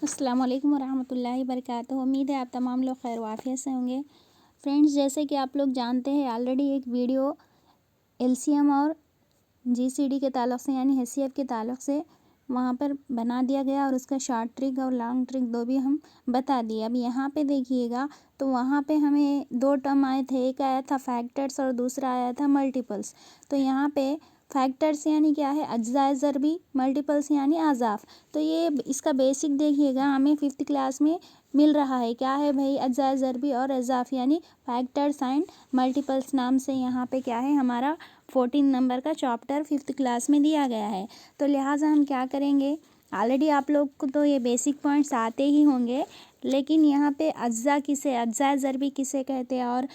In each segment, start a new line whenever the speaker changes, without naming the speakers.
अस्सलाम वालेकुम वरहमतुल्लाहि वबरकातुहू। उम्मीद है आप तमाम लोग खैर वाफ़ियत से होंगे। फ्रेंड्स, जैसे कि आप लोग जानते हैं ऑलरेडी एक वीडियो एलसीएम और जीसीडी के ताल्लुक़ से यानी हैसियत के ताल्लुक़ से वहाँ पर बना दिया गया और उसका शॉर्ट ट्रिक और लॉन्ग ट्रिक दो भी हम बता दिए। अब यहाँ पे देखिएगा तो वहाँ पे हमें दो टर्म आए थे, एक आया था फैक्टर्स और दूसरा आया था मल्टीपल्स। तो यहाँ पे फैक्टर्स यानी क्या है, अज्जाए ज़रबी, मल्टीपल्स यानी अज़ाफ। तो ये इसका बेसिक देखिएगा हमें 5th क्लास में मिल रहा है। क्या है भाई, अज्जाए ज़रबी और अज़ाफ यानी फैक्टर्स एंड मल्टीपल्स नाम से यहाँ पे क्या है हमारा 14 नंबर का चैप्टर 5th क्लास में दिया गया है। तो लिहाजा हम क्या करेंगे, ऑलरेडी आप लोग को तो ये बेसिक पॉइंट्स आते ही होंगे, लेकिन यहाँ पे अज्जा किसे, अज्जाए ज़रबी किसे कहते हैं और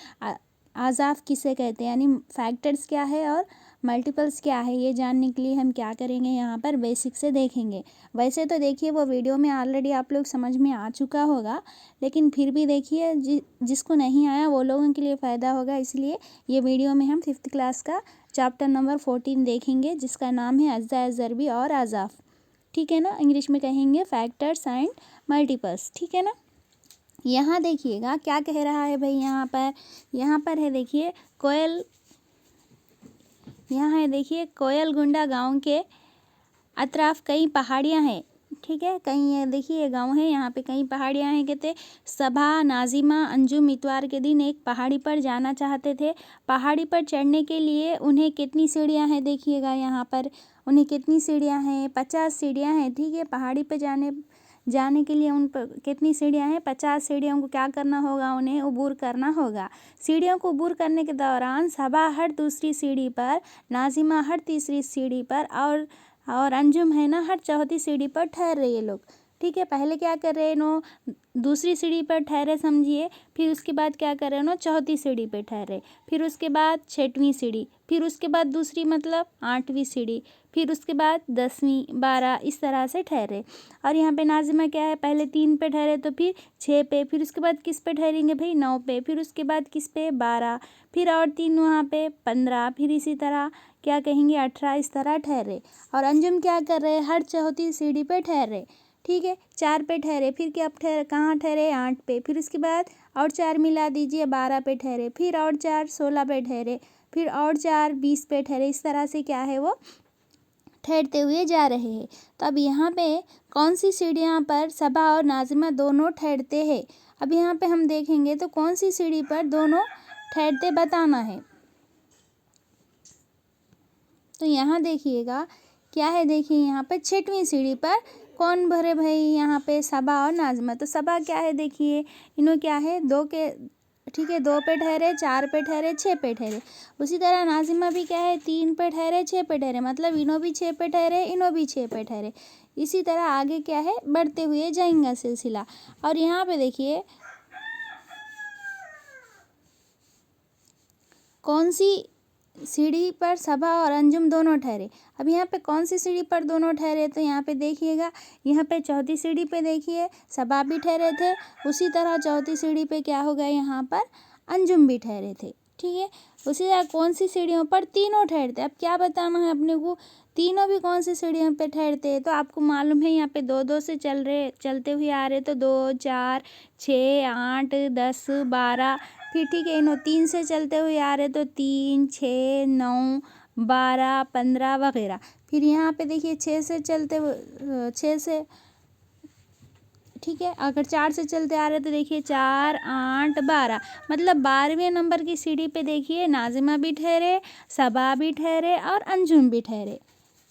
अज़ाफ किसे कहते हैं, यानी फैक्टर्स क्या है और मल्टीपल्स क्या है, ये जानने के लिए हम क्या करेंगे, यहाँ पर बेसिक से देखेंगे। वैसे तो देखिए वो वीडियो में ऑलरेडी आप लोग समझ में आ चुका होगा, लेकिन फिर भी देखिए जिसको नहीं आया वो लोगों के लिए फ़ायदा होगा, इसलिए ये वीडियो में हम 5th क्लास का चैप्टर नंबर 14 देखेंगे, जिसका नाम है अज्जाए ज़रबी और अज़ाफ। ठीक है ना, इंग्लिश में कहेंगे फैक्टर्स एंड मल्टीपल्स। ठीक है ना। यहाँ देखिएगा क्या कह रहा है भाई, यहाँ पर है देखिए कोयल, यहाँ है देखिए कोयलगुंडा गांव के अतराफ कई पहाड़ियाँ हैं। ठीक है, कहीं ये देखिए गांव है, यहाँ पे कई पहाड़ियाँ हैं। कहते सबा, नाजिमा, अंजुम इतवार के दिन एक पहाड़ी पर जाना चाहते थे। पहाड़ी पर चढ़ने के लिए उन्हें कितनी सीढ़ियाँ हैं, देखिएगा यहाँ पर उन्हें कितनी सीढ़ियाँ हैं, 50 सीढ़ियाँ हैं। ठीक है, पहाड़ी पर जाने के लिए उन पर कितनी सीढ़ियाँ हैं, 50 सीढ़ियों को क्या करना होगा, उन्हें अबूर करना होगा। सीढ़ियों को अबूर करने के दौरान सबा हर दूसरी सीढ़ी पर, नाजिमा हर तीसरी सीढ़ी पर और अंजुम है ना हर चौथी सीढ़ी पर ठहर रहे ये लोग। ठीक है, पहले क्या कर रहे हैं नो, दूसरी सीढ़ी पर ठहरे समझिए, फिर उसके बाद क्या कर रहे हैं नो, चौथी सीढ़ी पर ठहरे, फिर उसके बाद 6वीं सीढ़ी, फिर उसके बाद दूसरी मतलब 8वीं सीढ़ी, फिर उसके बाद 10वीं, 12, इस तरह से ठहरे। और यहाँ पे नाजिमा क्या है, पहले 3 पे ठहरे तो फिर 6 पे, फिर उसके बाद किस पे ठहरेंगे भाई, 9 पे, फिर उसके बाद किस पे, 12, फिर और 3 वहाँ पे 15, फिर इसी तरह क्या कहेंगे 18, इस तरह ठहरे। और अंजुम क्या कर रहे हैं, हर चौथी सीढ़ी पे ठहरे। ठीक है, 4 पे ठहरे, फिर क्या ठहरे, कहाँ ठहरे, 8 पे, फिर उसके बाद और 4 मिला दीजिए, 12 पे ठहरे, फिर और 4 16 पे ठहरे, फिर और 4 20 पे ठहरे। इस तरह से क्या है वो ठहरते हुए जा रहे हैं। तो अब यहाँ पे कौन सी सीढ़ियाँ पर सबा और नाजिमा दोनों ठहरते हैं, अब यहाँ पे हम देखेंगे तो कौन सी सीढ़ी पर दोनों ठहरते बताना है। तो यहाँ देखिएगा क्या है, देखिए यहाँ पर 6वीं सीढ़ी पर कौन भरे भाई, यहाँ पे सबा और नाजिमा। तो सबा क्या है, देखिए इन्हों क्या है 2 के, ठीक है 2 पे ठहरे, 4 पे ठहरे, 6 पे ठहरे। उसी तरह नाजिमा भी क्या है 3 पे ठहरे, 6 पे ठहरे, मतलब इन्हों भी 6 पे ठहरे, इन्हों भी 6 पे ठहरे। इसी तरह आगे क्या है बढ़ते हुए जाएंगे सिलसिला। और यहाँ पे देखिए कौन सी सीढ़ी पर सबा और अंजुम दोनों ठहरे। अब यहाँ पे कौन सी सीढ़ी पर दोनों ठहरे, तो यहाँ पे देखिएगा, यहाँ पे चौथी सीढ़ी पे देखिए सबा भी ठहरे थे, उसी तरह चौथी सीढ़ी पे क्या हो गया, यहाँ पर अंजुम भी ठहरे थे। ठीक है, उसी तरह कौन सी सीढ़ियों पर तीनों ठहरते। अब क्या बताना है अपने को, तीनों भी कौन सी सीढ़ियों पे ठहरते हैं। तो आपको मालूम है यहाँ पे 2-2 से चलते हुए आ रहे, तो 2, 4, 6, 8, 10, 12, फिर ठीक है इन्हों 3 से चलते हुए आ रहे तो 3, 6, 9, 12, 15 वगैरह। फिर यहाँ पे देखिए 6 से चलते हुए 6 से, ठीक है अगर 4 से चलते आ रहे तो देखिए 4, 8, 12, मतलब 12वें नंबर की सीढ़ी पे देखिए नाजिमा भी ठहरे, सबा भी ठहरे और अंजुम भी ठहरे।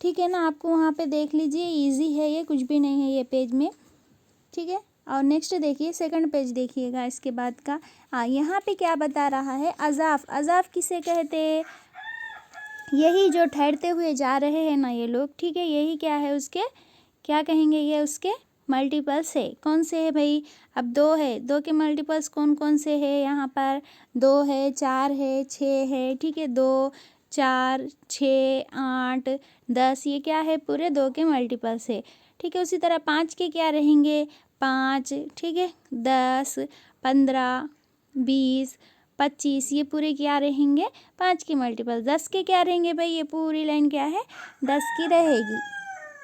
ठीक है ना, आपको वहाँ पे देख लीजिए, इजी है ये, कुछ भी नहीं है ये पेज में। ठीक है, और नेक्स्ट देखिए 2nd पेज देखिएगा इसके बाद का। यहाँ पे क्या बता रहा है, अज़ाफ। अज़ाफ किसे कहते हैं, यही जो ठहरते हुए जा रहे हैं ना ये लोग। ठीक है, यही क्या है उसके, क्या कहेंगे, ये उसके मल्टीपल्स है। कौन से है भाई, अब 2 है, 2 के मल्टीपल्स कौन कौन से है, यहाँ पर 2 है, 4 है, 6 है। ठीक है, 2, 4, 6, 8, 10, ये क्या है पूरे 2 के मल्टीपल्स है। ठीक है, उसी तरह 5 के क्या रहेंगे, 5, ठीक है 10, 15, 20, 25, ये पूरे क्या रहेंगे 5 के मल्टीपल। 10 के क्या रहेंगे भाई, ये पूरी लाइन क्या है 10 की रहेगी।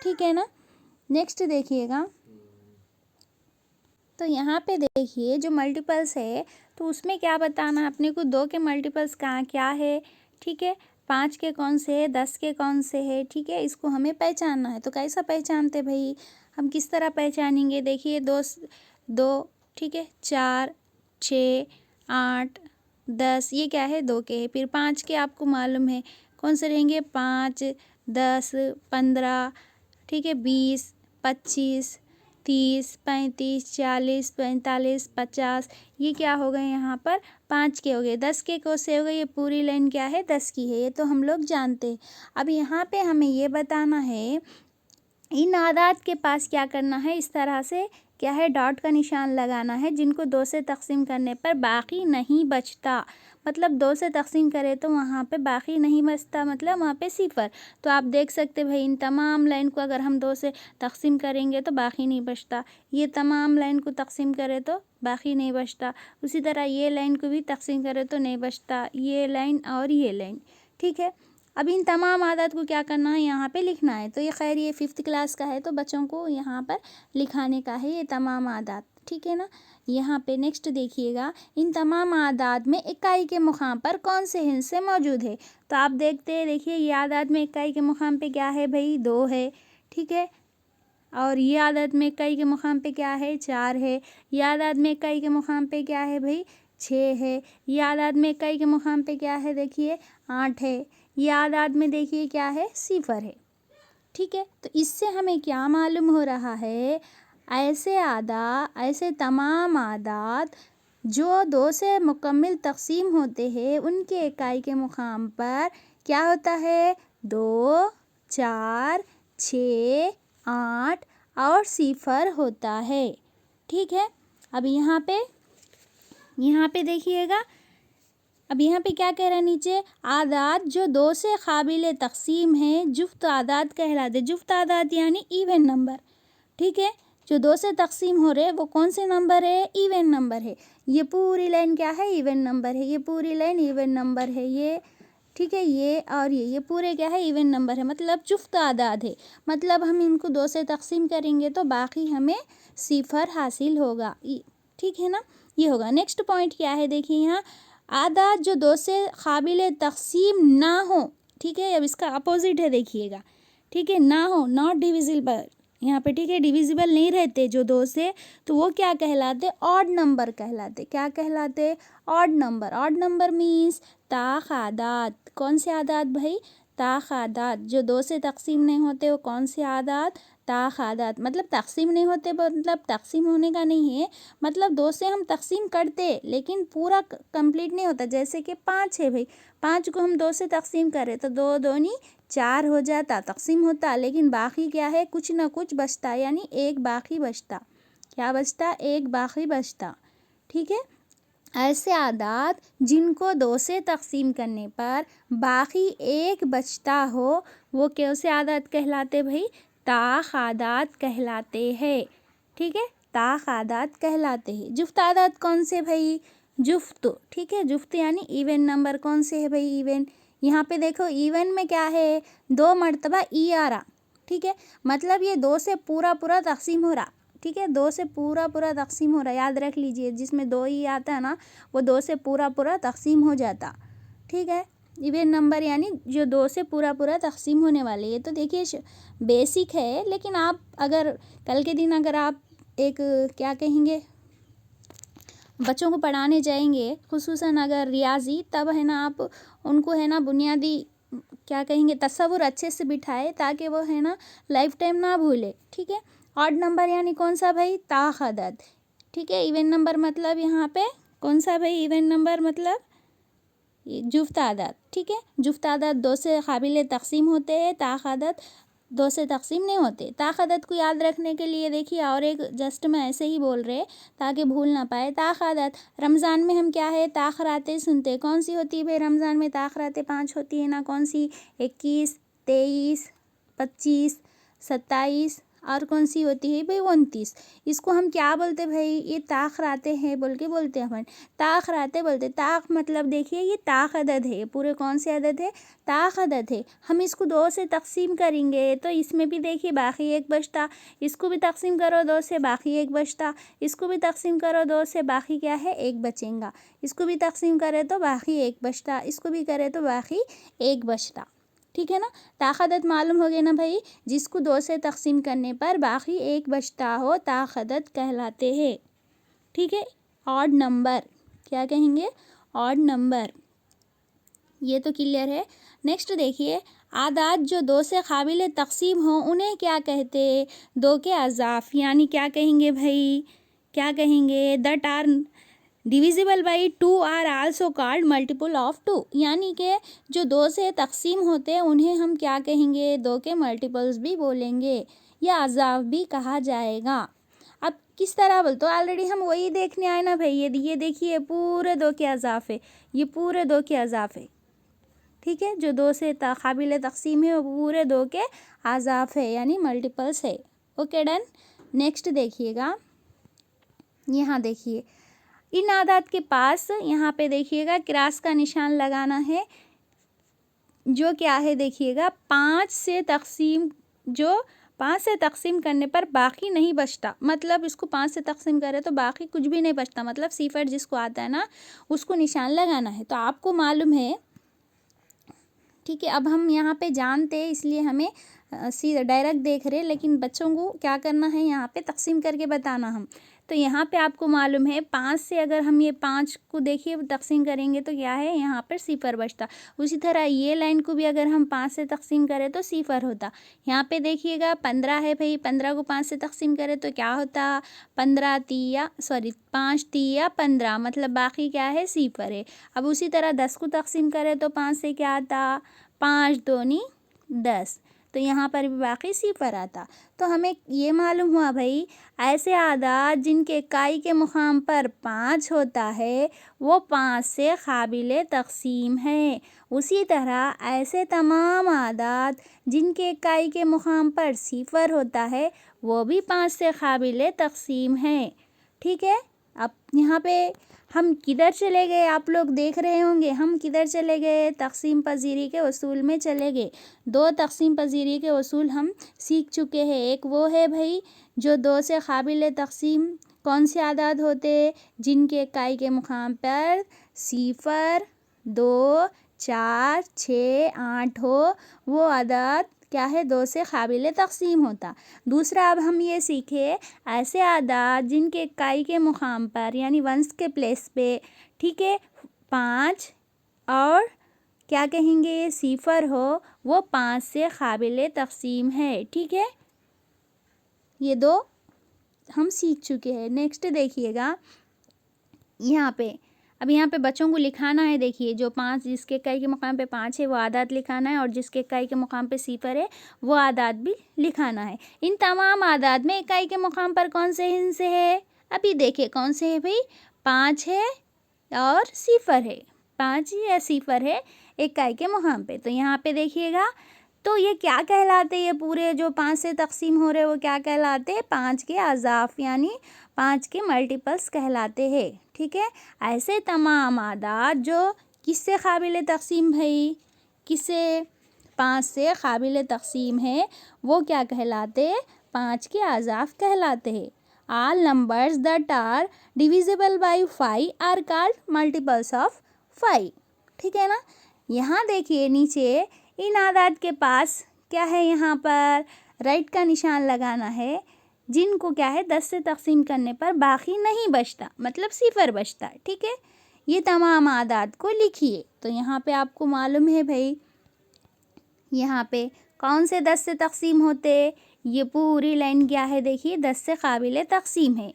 ठीक है ना, नेक्स्ट देखिएगा तो यहाँ पे देखिए जो मल्टीपल्स है तो उसमें क्या बताना है अपने को, 2 के मल्टीपल्स कहाँ क्या है, ठीक है, 5 के कौन से है, 10 के कौन से है, ठीक है, इसको हमें पहचानना है। तो कैसा पहचानते भाई, हम किस तरह पहचानेंगे, देखिए 2, ठीक है, 4, 6, 8, 10, ये क्या है 2 के है। फिर 5 के आपको मालूम है कौन से रहेंगे, 5, 10, 15, ठीक है, 20, 25, 30, 35, 40, 45, 50, ये क्या हो गए यहाँ पर 5 के हो गए। 10 के कौन से हो गए, ये पूरी लाइन क्या है 10 की है, ये तो हम लोग जानते हैं। अब यहाँ पे हमें ये बताना है इन आदात के पास क्या करना है, इस तरह से क्या है डॉट का निशान लगाना है जिनको 2 से तकसीम करने पर बाकी नहीं बचता। मतलब 2 से तकसीम करें तो वहाँ पे बाकी नहीं बचता, मतलब वहाँ पे सिफर। तो आप देख सकते भाई इन तमाम लाइन को अगर हम 2 से तकसीम करेंगे तो बाकी नहीं बचता, ये तमाम लाइन को तकसीम करें तो बाकी नहीं बचता, उसी तरह ये लाइन को भी तकसीम करें तो नहीं बचता, ये लाइन और ये लाइन, ठीक है। अब इन तमाम आदत को क्या करना है, यहाँ पे लिखना है। तो ये खैर ये 5th क्लास का है तो बच्चों को यहाँ पर लिखाने का है ये तमाम आदत, ठीक है ना। यहाँ पे नेक्स्ट देखिएगा, इन तमाम आदात में इकाई के मुकाम पर कौन से हिस्से मौजूद है। तो आप देखते हैं, देखिए ये आदात में इकाई के मुकाम पे क्या है भाई 2 है, ठीक है, और ये आदत में इकाई के मुकाम पे क्या है 4 है, ये आदत में इकाई के मुकाम पे क्या है भाई 6 है, ये आदत में इकाई के मुकाम पे क्या है देखिए 8 है, ये आदात में देखिए क्या है 0 है, ठीक है। तो इससे हमें क्या मालूम हो रहा है, ऐसे तमाम आदात जो 2 से मुकम्मल तकसीम होते हैं उनके इकाई के मुकाम पर क्या होता है 2, 4, 6, 8 और 0 होता है, ठीक है। अब यहाँ पे देखिएगा, अब यहाँ पे क्या कह रहा है नीचे, आदात जो 2 से काबिल तकसीम है जुफ्त आदात कहलाते। जुफ्त आदात यानी इवन नंबर, ठीक है, जो 2 से तकसीम हो रहे वो कौन से नंबर है, इवन नंबर है। ये पूरी लाइन क्या है इवन नंबर है, ये पूरी लाइन इवन नंबर है, ये ठीक है, ये और ये पूरे क्या है इवन नंबर है, मतलब जुफ्त आदात है। मतलब हम इनको 2 से तकसीम करेंगे तो बाकी हमें 0 हासिल होगा, ठीक है ना, ये होगा। नेक्स्ट पॉइंट क्या है देखिए यहाँ, आदात जो 2 से काबिल तकसीम ना हो, ठीक है, अब इसका अपोजिट है देखिएगा, ठीक है, ना हो, नॉट डिविजिबल यहाँ पे, ठीक है, डिविजिबल नहीं रहते जो 2 से, तो वो क्या कहलाते, ऑड नंबर कहलाते। क्या कहलाते, odd number. Odd number means ताख आदात। कौन से आदात भाई, ताख आदात। जो 2 से तकसीम नहीं होते वो कौन से आदात, ताख आदात। मतलब तकसीम नहीं होते मतलब तकसीम होने का नहीं है, मतलब 2 से हम तकसीम करते लेकिन पूरा कंप्लीट नहीं होता। जैसे कि 5 है भाई, 5 को हम 2 से तकसीम करें तो 2 दूनी 4 हो जाता, तकसीम होता, लेकिन बाकी क्या है कुछ ना कुछ बचता, यानी 1 बाकी बचता। क्या बचता, 1 बाकी बचता, ठीक है। ऐसे आदात जिनको 2 से तकसीम करने पर बाकी 1 बचता हो वो कैसे आदात कहलाते भाई, ताख आदात कहलाते हैं, ठीक है, ताख आदात कहलाते हैं। जुफ्त आदात कौन से भाई, जुफ्त, ठीक है, जुफ्त यानी इवन नंबर। कौन से है भाई, इवन। यहाँ पे देखो इवन में क्या है 2 मरतबा ई आ रहा, ठीक है, मतलब ये 2 से पूरा तकसीम हो रहा, ठीक है, 2 से पूरा तकसीम हो रहा, याद रख लीजिए, जिसमें 2 ही आता है ना वो 2 से पूरा तकसीम हो जाता, ठीक है। इवन नंबर यानी जो 2 से पूरा तकसीम होने वाले। ये तो देखिए बेसिक है, लेकिन आप अगर कल के दिन अगर आप एक क्या कहेंगे बच्चों को पढ़ाने जाएंगे, खुसूसन अगर रियाजी, तब है ना आप उनको है ना बुनियादी क्या कहेंगे तसव्वुर अच्छे से बिठाए ताकि वो है ना लाइफ टाइम ना भूले, ठीक है। ऑड नंबर यानी कौन सा भाई, ताख आदात, ठीक है। इवन नंबर मतलब यहाँ पे कौन सा भाई, इवन नंबर मतलब जुफ्त आदात, ठीक है। जुफ्त आदात 2 से काबिल तकसीम होते हैं, ताख आदात 2 से तकसीम नहीं होते। ताख आदात को याद रखने के लिए देखिए और एक जस्ट मैं ऐसे ही बोल रहे ताकि भूल ना पाए। ताख आदात रमज़ान में हम क्या है ताख रातें सुनते, कौन सी होती है भाई रमज़ान में, ताख रातें 5 होती है ना, कौन सी, 21, 23, 25, 27 और कौन सी होती है भाई 29। इसको हम क्या बोलते भाई, ये ताख़राते हैं बोल के बोलते हैं अपन, ताख़राते बोलते। ताख़ मतलब देखिए ये ताख़ अदद है, पूरे कौन से अदद है, ताख़ अदद है। हम इसको 2 से तकसीम करेंगे तो इसमें भी देखिए बाकी 1 बचता, इसको भी तकसीम करो 2 से बाकी 1 बचता, इसको भी तकसीम करो 2 से बाकी क्या है 1 बचेगा, इसको भी तकसीम करें तो बाकी 1 बचता, इसको भी करें तो बाकी 1 बचता। ठीक है ना। ताख़दत मालूम हो गया ना भाई, जिसको 2 से तकसीम करने पर बाकी 1 बचता हो ताख़दत कहलाते हैं। ठीक है। ऑड नंबर क्या कहेंगे, ऑड नंबर। ये तो क्लियर है। नेक्स्ट देखिए, आदात जो 2 से काबिल तकसीम हो उन्हें क्या कहते हैं, 2 के अज़ाफ़, यानी क्या कहेंगे भाई, क्या कहेंगे, that are divisible by 2 are also called multiple of 2, यानी कि जो 2 से तकसीम होते हैं उन्हें हम क्या कहेंगे, 2 के मल्टीपल्स भी बोलेंगे या अज़ाफ़ भी कहा जाएगा। अब किस तरह बोल, तो ऑलरेडी हम वही देखने आए ना भाई, ये देखिए पूरे 2 के अज़ाफ़ है, ये पूरे 2 के अज़ाफ़ है। ठीक है, जो 2 से काबिल तकसीम है वो पूरे 2 के अज़ाफ़ है यानी मल्टीपल्स है। Okay done. नेक्स्ट देखिएगा, यहाँ देखिए इन आदात के पास यहाँ पे देखिएगा क्रॉस का निशान लगाना है, जो क्या है देखिएगा 5 से तकसीम, जो 5 से तकसीम करने पर बाकी नहीं बचता, मतलब इसको 5 से तकसीम करें तो बाकी कुछ भी नहीं बचता, मतलब सिफर जिसको आता है ना उसको निशान लगाना है। तो आपको मालूम है, ठीक है। अब हम यहाँ पे जानते हैं इसलिए हमें सीधा डायरेक्ट देख रहे हैं, लेकिन बच्चों को क्या करना है यहाँ पे तकसीम करके बताना हम। तो यहाँ पे आपको मालूम है 5 से अगर हम ये 5 को देखिए तकसीम करेंगे तो क्या है यहाँ पर सिफर बचता। उसी तरह ये लाइन को भी अगर हम 5 से तकसीम करें तो सिफर होता। यहाँ पे देखिएगा 15 है भाई, 15 को 5 से तकसीम करें तो क्या होता, 5 तिया 15, मतलब बाकी क्या है सिफर है। अब उसी तरह 10 को तकसीम करें तो 5 से क्या आता, 5 दूनी 10, तो यहाँ पर भी बाकी सिफर आता। तो हमें ये मालूम हुआ भाई ऐसे आदात जिनके इकाई के मुकाम पर 5 होता है वो 5 से काबिल तकसीम है। उसी तरह ऐसे तमाम आदात जिनके इकाई के मुकाम पर सिफर होता है वो भी 5 से काबिल तकसीम है। ठीक है। अब यहाँ पे हम किधर चले गए, आप लोग देख रहे होंगे हम किधर चले गए, तकसीम पजीरी के उसूल में चले गए। 2 तकसीम पजीरी के उसूल हम सीख चुके हैं। एक वो है भाई जो 2 से काबिल तकसीम कौन से आदात होते, जिनके इकाई के मुकाम पर सिफर 2 4 6 8 हो, वो आदात क्या है 2 से काबिल तकसीम होता। दूसरा अब हम ये सीखे ऐसे आदात जिनके इकाई के मुकाम पर यानी वंस के प्लेस पे, ठीक है, 5 और क्या कहेंगे ये सिफर हो, वो 5 से काबिल तकसीम है। ठीक है, ये 2 हम सीख चुके हैं। नेक्स्ट देखिएगा यहाँ पे, अब यहाँ पे बच्चों को लिखाना है। देखिए जो 5 जिसके इकाई के मुकाम पे 5 है वो आदात लिखाना है, और जिसके इकाई के मुकाम पे सिफर है वो आदात भी लिखाना है। इन तमाम आदात में इकाई के मुकाम पर कौन से हिस्से है, अभी देखिए कौन से है भाई, 5 है और सिफर है, 5 या सिफर है इकाई के मुकाम पे। तो यहाँ पे देखिएगा तो ये क्या कहलाते, ये पूरे जो 5 से तकसीम हो रहे वो क्या कहलाते हैं, 5 के अज़ाफ़ यानी 5 के मल्टीपल्स कहलाते हैं। ठीक है। ऐसे तमाम आदात जो किससे काबिल तकसीम भाई, किससे, 5 से काबिल तकसीम है, वो क्या कहलाते हैं, 5 के अज़ाफ़ कहलाते हैं। All numbers that are divisible by 5 are called multiples of 5। ठीक है ना। यहाँ देखिए नीचे इन आदात के पास क्या है, यहाँ पर राइट का निशान लगाना है, जिनको क्या है 10 से तकसीम करने पर बाकी नहीं बचता, मतलब सिफर बचता है। ठीक है, ये तमाम आदात को लिखिए। तो यहाँ पे आपको मालूम है भाई यहाँ पे कौन से 10 से तकसीम होते, ये पूरी लाइन क्या है देखिए 10 से काबिल तकसीम है।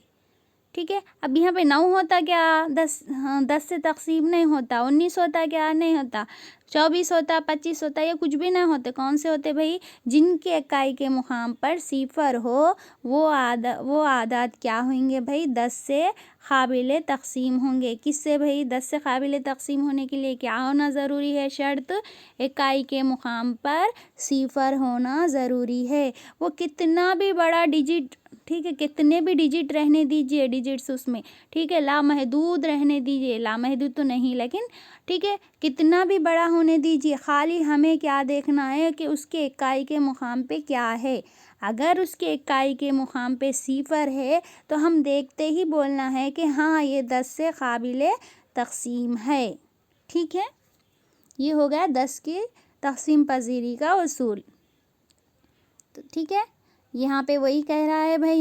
ठीक है। अब यहाँ पे 9 होता क्या, 10, हाँ 10 से तकसीम नहीं होता। 19 होता क्या, नहीं होता। 24 होता, 25 होता, ये कुछ भी नहीं होते। कौन से होते भाई, जिनके इकाई के मुकाम पर सिफर हो वो आदाद क्या होंगे भाई, 10 से काबिल तकसीम होंगे। किससे भाई, 10 से काबिल तकसीम होने के लिए क्या होना ज़रूरी है, शर्त, इकाई के मुकाम पर सिफर होना ज़रूरी है। वो कितना भी बड़ा डिजिट, ठीक है, कितने भी डिजिट रहने दीजिए, डिजिट्स उसमें, ठीक है, लामहदूद रहने दीजिए, लामहदूद तो नहीं लेकिन ठीक है, कितना भी बड़ा होने दीजिए, खाली हमें क्या देखना है कि उसके इकाई के मुकाम पे क्या है। अगर उसके इकाई के मुकाम पे सिफर है तो हम देखते ही बोलना है कि हाँ ये 10 से काबिल तकसीम है। ठीक है, ये हो गया 10 की तकसीम पजीरी का उसूल। तो ठीक है, यहाँ पे वही कह रहा है भाई,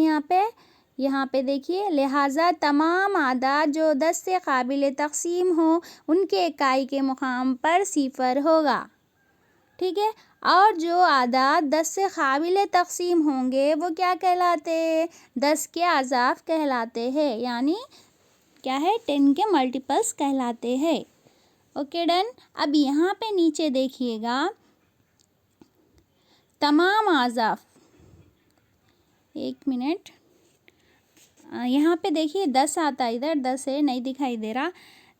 यहाँ पे देखिए, लिहाजा तमाम आदाद जो 10 से काबिल तकसीम हो उनके इकाई के मुकाम पर सिफर होगा। ठीक है, और जो आदाद 10 से काबिल तकसीम होंगे वो क्या कहलाते हैं, 10 के अज़ाफ कहलाते हैं, यानी क्या है, 10 के मल्टीपल्स कहलाते हैं। Okay done. अब यहाँ पे नीचे देखिएगा, तमाम अज़ाफ, एक मिनट, यहाँ पे देखिए 10 आता है, इधर 10 है, नहीं दिखाई दे रहा।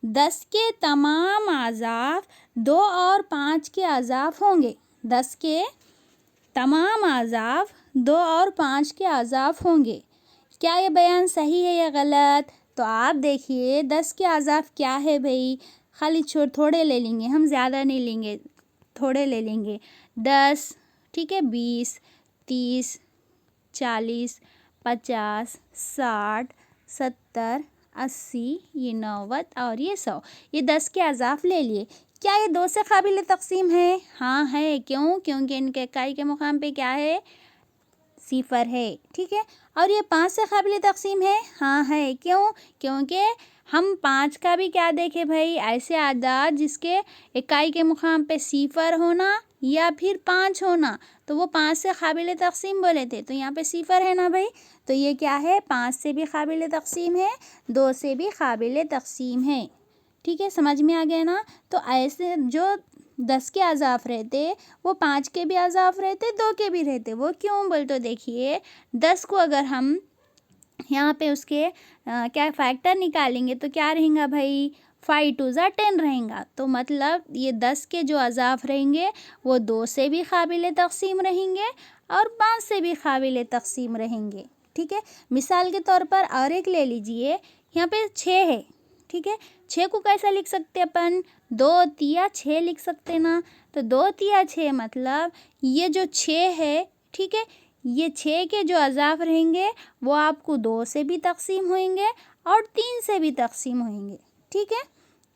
10 के तमाम अज़ाफ 2 और 5 के अज़ाफ होंगे। 10 के तमाम अज़ाफ 2 और 5 के अज़ाफ होंगे। क्या ये बयान सही है या गलत? तो आप देखिए 10 के अज़ाफ क्या है भाई, खाली थोड़े ले लेंगे हम, ज़्यादा नहीं लेंगे, थोड़े ले लेंगे। 10, ठीक है, 20, 30, 40, 50, 60, 70, 80, ये 90 और ये 100, ये 10 के अज़ाफ ले लिए। क्या ये 2 से काबिल तकसीम है? हाँ है। क्यों? क्योंकि इनके इकाई के मुकाम पे क्या है, सिफर है। ठीक है, और ये 5 से काबिल तकसीम है? हाँ है। क्यों? क्योंकि हम 5 का भी क्या देखे भाई, ऐसे आदाद जिसके इकाई के मुकाम पे सिफर होना या फिर 5 होना, तो वो 5 से काबिल तकसीम बोले थे, तो यहाँ पे सिफर है ना भाई, तो ये क्या है, 5 से भी काबिल तकसीम है, 2 से भी काबिल तकसीम है। ठीक है, समझ में आ गया ना। तो ऐसे जो 10 के अज़ाफ रहते वो 5 के भी अज़ाफ रहते, 2 के भी रहते। वो क्यों बोल, तो देखिए 10 को अगर हम यहाँ पे उसके क्या फैक्टर निकालेंगे तो क्या रहेगा भाई, 5 2 ज़ा 10 रहेगा। तो मतलब ये 10 के जो अज़ाफ रहेंगे वो 2 से भी काबिल तकसीम रहेंगे और 5 से भी काबिल तकसीम रहेंगे। ठीक है, मिसाल के तौर पर और एक ले लीजिए, यहाँ पे 6 है। ठीक है, 6 को कैसा लिख सकते अपन, 2 तिया 6 लिख सकते ना। तो 2 तिया 6 मतलब ये जो 6 है, ठीक है, ये 6 के जो अज़ाफ रहेंगे वो आपको 2 से भी तकसीम होंगे और 3 से भी तकसीम होंगे। ठीक है,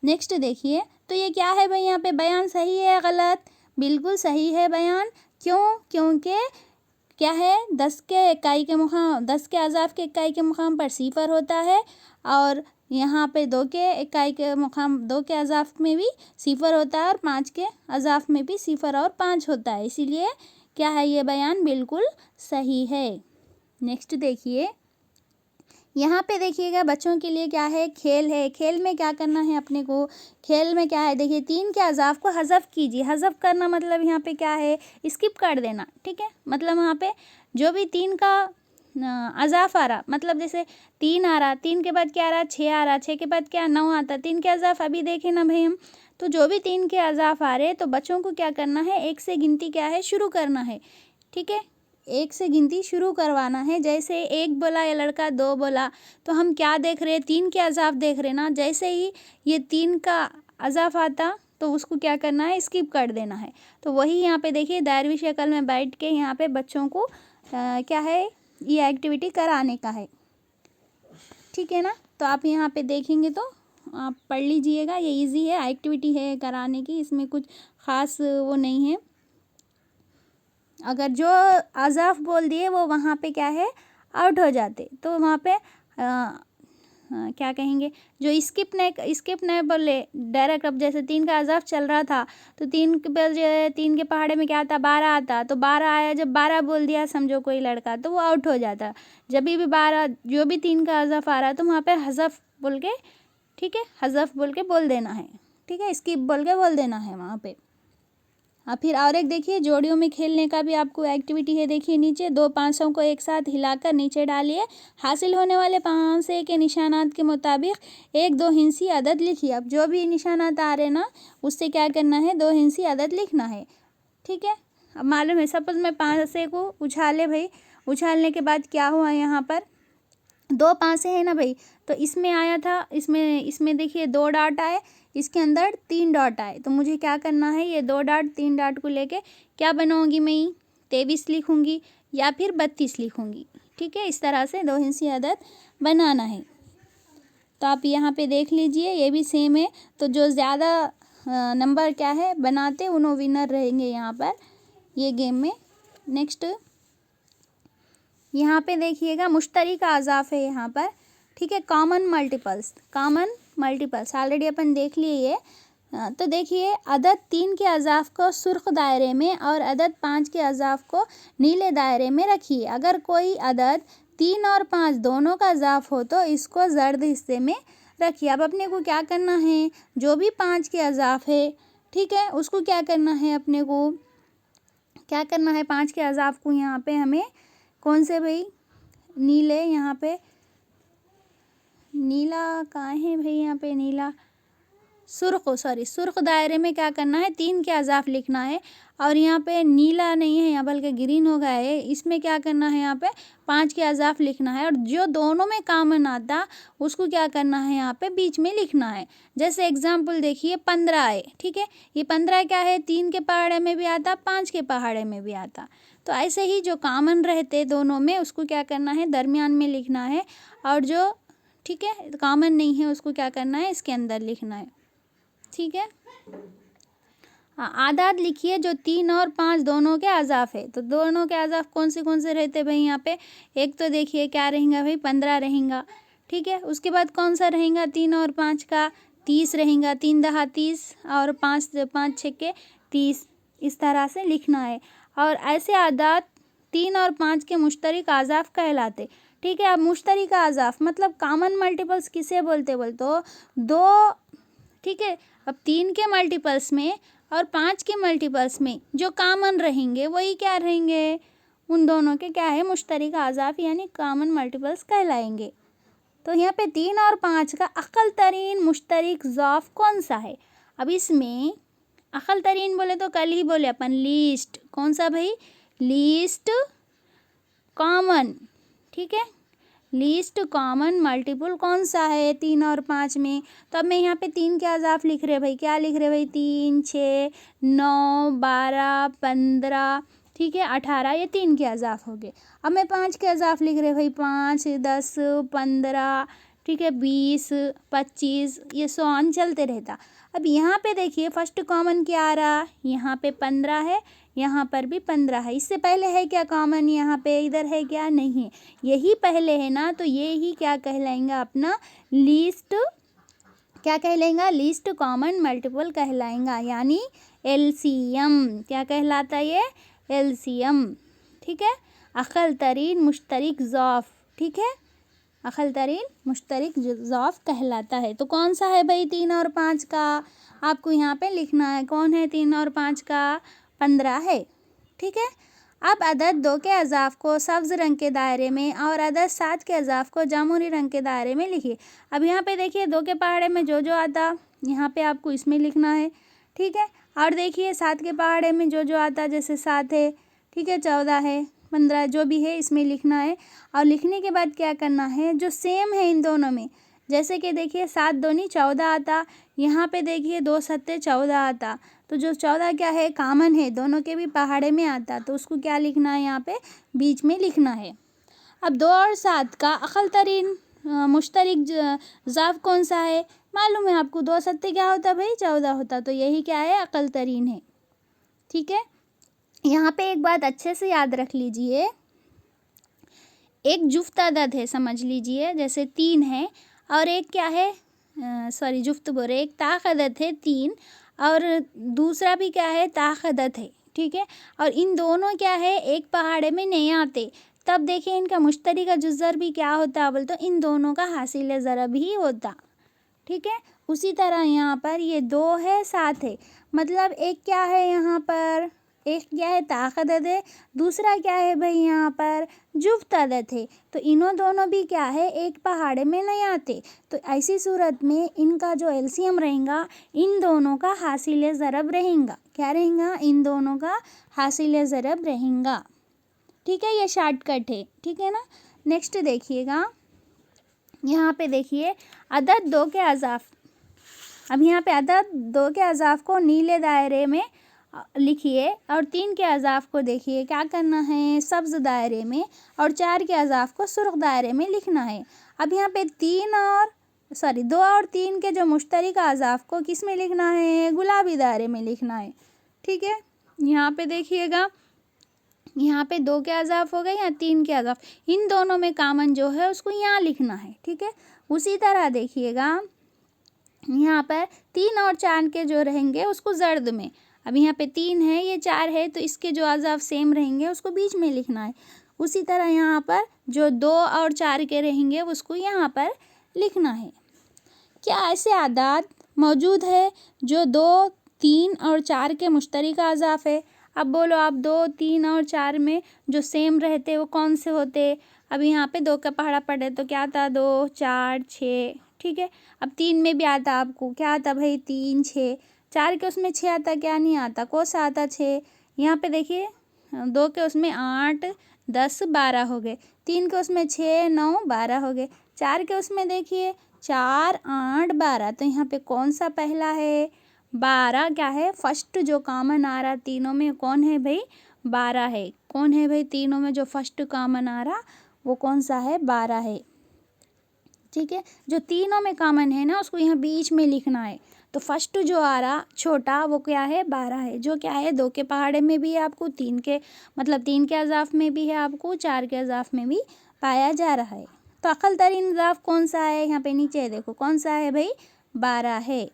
नेक्स्ट देखिए, तो ये क्या है भाई, यहाँ पे बयान सही है या गलत? बिल्कुल सही है बयान। क्यों? क्योंकि क्या है, 10 के इकाई के मुकाम, 10 के अज़ाफ के इकाई के मुकाम पर सिफर होता है, और यहाँ पे 2 के इकाई के मुकाम, 2 के अज़ाफ में भी सिफर होता है और 5 के अज़ाफ में भी सिफर और 5 होता है, इसीलिए क्या है, ये बयान बिल्कुल सही है। नेक्स्ट देखिए, यहाँ पे देखिएगा बच्चों के लिए क्या है, खेल है। खेल में क्या करना है अपने को, खेल में क्या है, देखिए 3 के अज़ाफ को हज़फ कीजिए। हज़फ करना मतलब यहाँ पे क्या है, स्किप कर देना। ठीक है, मतलब वहाँ पे जो भी 3 का अज़ाफ आ रहा, मतलब जैसे 3 आ रहा, 3 के बाद क्या आ रहा, 6 आ रहा, 6 के बाद क्या 9 आता, 3 के अज़ाफ अभी देखे ना भाई हम। तो जो भी 3 के अज़ाफ आ रहे तो बच्चों को क्या करना है, 1 से गिनती क्या है, शुरू करना है। ठीक है, 1 से गिनती शुरू करवाना है। जैसे 1 बोला या लड़का 2 बोला तो हम क्या देख रहे हैं, 3 के अज़ाफ देख रहे ना। जैसे ही ये 3 का अज़ाफ आता तो उसको क्या करना है, स्किप कर देना है। तो वही यहाँ पे देखिए दायरवी शक्ल में बैठ के यहाँ पे बच्चों को क्या है, ये एक्टिविटी कराने का है। ठीक है ना, तो आप यहाँ पे देखेंगे तो आप पढ़ लीजिएगा, ये इजी है, एक्टिविटी है कराने की, इसमें कुछ ख़ास वो नहीं है। अगर जो अज़ाफ बोल दिए वो वहाँ पे क्या है, आउट हो जाते, तो वहाँ पे क्या कहेंगे, जो स्किप नहीं बोले डायरेक्ट। अब जैसे 3 का अज़ाफ चल रहा था तो 3 के बजे 3 के पहाड़े में क्या आता, 12 आता, तो 12 आया, जब 12 बोल दिया समझो कोई लड़का, तो वो आउट हो जाता। जब भी 12 जो भी 3 का अज़ाफ आ रहा है तो वहाँ पे हज़फ बोल के, ठीक है, हज़फ बोल के बोल देना है, ठीक है, स्किप बोल के बोल देना है वहाँ पे। अब फिर और एक देखिए, जोड़ियों में खेलने का भी आपको एक्टिविटी है। देखिए नीचे 2 पाँचों को एक साथ हिलाकर नीचे डालिए, हासिल होने वाले पाँचे के निशानात के मुताबिक 1-2 हिंसी अदद लिखिए। अब जो भी निशानात आ रहे ना उससे क्या करना है, 2 हिंसी अदद लिखना है, ठीक है। अब मालूम है, सपोज मैं 5 को उछाले भाई, उछालने के बाद क्या हुआ, यहाँ पर 2 पाँचे है ना भाई, तो इसमें आया था, इसमें देखिए 2 डॉट आए, इसके अंदर 3 डॉट आए, तो मुझे क्या करना है, ये 2 डॉट 3 डॉट को लेके क्या बनाऊंगी मैं, 23 लिखूंगी या फिर 32 लिखूंगी, ठीक है। इस तरह से 2 हिंसी अदद बनाना है। तो आप यहाँ पे देख लीजिए, ये भी सेम है। तो जो ज़्यादा नंबर क्या है बनाते उन्हों विनर रहेंगे यहाँ पर ये गेम में। नेक्स्ट यहाँ पे देखिएगा, मुश्तरी का अज़ाफ है यहाँ पर, ठीक है। कॉमन मल्टीपल्स ऑलरेडी अपन देख लिए ये। तो देखिए, अदद 3 के अज़ाफ को सुर्ख दायरे में और अदद 5 के अज़ाफ को नीले दायरे में रखिए। अगर कोई अदद 3 और 5 दोनों का अज़ाफ हो तो इसको जर्द हिस्से में रखिए। अब अपने को क्या करना है, जो भी 5 के अज़ाफ है, ठीक है, उसको क्या करना है, अपने को क्या करना है, 5 के अज़ाफ को यहाँ पे हमें कौन से भाई, नीले, यहाँ पे नीला कहाँ है भाई, यहाँ पे नीला, सुर्ख दायरे में क्या करना है, 3 के अज़ाफ लिखना है। और यहाँ पे नीला नहीं है, यहाँ बल्कि ग्रीन हो गया है, इसमें क्या करना है, यहाँ पे 5 के अज़ाफ लिखना है। और जो दोनों में कॉमन आता उसको क्या करना है, यहाँ पे बीच में लिखना है। जैसे एग्जाम्पल देखिए, 15 है, ठीक है, ये 15 क्या है, 3 के पहाड़े में भी आता, 5 के पहाड़े में भी आता। तो ऐसे ही जो कॉमन रहते दोनों में उसको क्या करना है, दरमियान में लिखना है, और जो, ठीक है, कॉमन नहीं है उसको क्या करना है, इसके अंदर लिखना है, ठीक है। आदाद लिखिए जो 3 और 5 दोनों के अज़ाफ है। तो दोनों के अज़ाफ कौन से रहते भाई, यहाँ पे एक तो देखिए क्या रहेगा भाई, 15 रहेगा, ठीक है। उसके बाद कौन सा रहेगा, 3 और 5 का 30 रहेगा, 3 दहा 30 और 5 छक्के 30, इस तरह से लिखना है। और ऐसे आदाद 3 और 5 के मुश्तरक अज़ाफ कहलाते, ठीक है। अब मुश्तरक अज़ाफ मतलब कॉमन मल्टीपल्स किसे बोलते तो 2, ठीक है। अब 3 के मल्टीपल्स में और 5 के मल्टीपल्स में जो कॉमन रहेंगे वही क्या रहेंगे, उन दोनों के क्या है, मुश्तरक अज़ाफ यानी कॉमन मल्टीपल्स कहलाएंगे। तो यहाँ पे 3 और 5 का अक़ल तरीन मुश्तरक ज़ाफ कौन सा है। अब इसमें अक़ल तरीन बोले तो कल ही बोले अपन, लीस्ट, कौन सा भाई, लीस्ट कॉमन, ठीक है, लीस्ट कॉमन मल्टीपल कौन सा है 3 और 5 में। तो अब मैं यहाँ पे 3 के अज़ाफ लिख रहे भाई, क्या लिख रहे भाई, 3, 6, 9, 12, 15, ठीक है, 18, ये 3 के अज़ाफ हो गए। अब मैं 5 के अज़ाफ लिख रहे भाई, 5, 10, 15, ठीक है, 20, 25, ये सो ऑन चलते रहता। अब यहाँ पे देखिए फर्स्ट कॉमन क्या आ रहा, यहाँ पे 15 है, यहाँ पर भी 15 है। इससे पहले है क्या कॉमन, यहाँ पे इधर है क्या, नहीं है, यही पहले है ना, तो ये ही क्या कहलाएंगा, अपना लीस्ट, क्या कहलाएंगा, लीस्ट कॉमन मल्टीपल कहलाएंगा, यानी एलसीएम। क्या कहलाता है ये, एलसीएम, ठीक है। अक़ल तरीन मुश्तरक ज़ाफ, ठीक है, अक़ल तरीन मुश्तरक ज़ाफ कहलाता है। तो कौन सा है भाई, 3 और 5 का आपको यहाँ पे लिखना है, कौन है 3 और 5 का, 15 है, ठीक है। अब अदद 2 के अज़ाफ को सब्ज़ रंग के दायरे में और अदद 7 के अज़ाफ को जामुनी रंग के दायरे में लिखिए। अब यहाँ पे देखिए 2 के पहाड़े में जो आता यहाँ पे आपको इसमें लिखना है, ठीक है। और देखिए 7 के पहाड़े में जो आता, जैसे 7 है, ठीक है, 14 है, 15, जो भी है इसमें लिखना है। और लिखने के बाद क्या करना है, जो सेम है इन दोनों में, जैसे कि देखिए 7 दूनी 14 आता, यहाँ पे देखिए 2 सत्ते 14 आता, तो जो 14 क्या है, कॉमन है, दोनों के भी पहाड़े में आता, तो उसको क्या लिखना है, यहाँ पे बीच में लिखना है। अब 2 और 7 का अक़ल तरीन मुश्तरक ज़ाफ कौन सा है, मालूम है आपको, 2 सत्ते क्या होता भाई, 14 होता, तो यही क्या है, अक़ल तरीन है, ठीक है। यहाँ पे एक बात अच्छे से याद रख लीजिए, एक जुफ्त अदद है, समझ लीजिए, जैसे 3 है और एक क्या है, सॉरी जुफ्त बोल रहे, एक ताक़दत है 3 और दूसरा भी क्या है, ताक़दत है, ठीक है। और इन दोनों क्या है, एक पहाड़े में नहीं आते, तब देखिए इनका मुश्तरका जुज़र भी क्या होता, बोल तो इन दोनों का हासिल ज़रब ही होता, ठीक है। उसी तरह यहाँ पर ये 2 है 7 है, मतलब एक क्या है यहाँ पर, एक क्या है ताक़दत है, दूसरा क्या है भाई यहाँ पर जुफ्त अदद है, तो इन्हों दोनों भी क्या है एक पहाड़े में नहीं आते। तो ऐसी सूरत में इनका जो एलसीएम रहेगा इन दोनों का हासिल ज़रब रहेगा, क्या रहेगा, इन दोनों का हासिल ज़रब रहेगा, ठीक है। ये शॉर्टकट है, ठीक है ना। नेक्स्ट देखिएगा, यहाँ पे देखिए अदद 2 के अज़ाफ। अब यहाँ पे अदद 2 के अज़ाफ को नीले दायरे में लिखिए और 3 के अज़ाफ को देखिए क्या करना है, सब्ज़ दायरे में, और 4 के अज़ाफ को सुर्ख दायरे में लिखना है। अब यहाँ पे 2 और 3 के जो मुश्तरका अज़ाफ को किस में लिखना है, गुलाबी दायरे में लिखना है, ठीक है। यहाँ पे देखिएगा, यहाँ पे 2 के अज़ाफ हो गए, यहाँ 3 के अज़ाफ, इन दोनों में कामन जो है उसको यहाँ लिखना है, ठीक है। उसी तरह देखिएगा यहाँ पर 3 और 4 के जो रहेंगे उसको ज़र्द में, अब यहाँ पे 3 है, ये 4 है, तो इसके जो अज़ाफ सेम रहेंगे उसको बीच में लिखना है। उसी तरह यहाँ पर जो 2 और 4 के रहेंगे उसको यहाँ पर लिखना है। क्या ऐसे आदाद मौजूद है जो 2, 3 और 4 के मुश्तरका अज़ाफ है? अब बोलो आप 2, 3 और 4 में जो सेम रहते वो कौन से होते? अब यहाँ पे 2 का पहाड़ा पढ़े तो क्या था, 2, 4, 6, ठीक है। अब 3 में भी आता आपको, क्या आता भाई, 3, 6, 4 के उसमें 6 आता, क्या नहीं आता, कौन सा आता, 6। यहाँ पे देखिए 2 के उसमें 8, 10, 12 हो गए, 3 के उसमें 6, 9, 12 हो गए, 4 के उसमें देखिए 4, 8, 12, तो यहाँ पे कौन सा पहला है, 12 क्या है, फर्स्ट जो कॉमन आ रहा तीनों में कौन है भाई, 12 है। कौन है भाई तीनों में जो फर्स्ट कॉमन आ रहा वो कौन सा है, 12 है, ठीक है। जो तीनों में कॉमन है ना उसको यहाँ बीच में लिखना है, तो फर्स्ट जो आ रहा छोटा वो क्या है, 12 है, जो क्या है 2 के पहाड़े में भी है आपको, 3 के मतलब 3 के अज़ाफ में भी है आपको, 4 के अज़ाफ में भी पाया जा रहा है। तो अक़ल तरीन अज़ाफ कौन सा है, यहाँ पे नीचे देखो कौन सा है भाई, 12 है,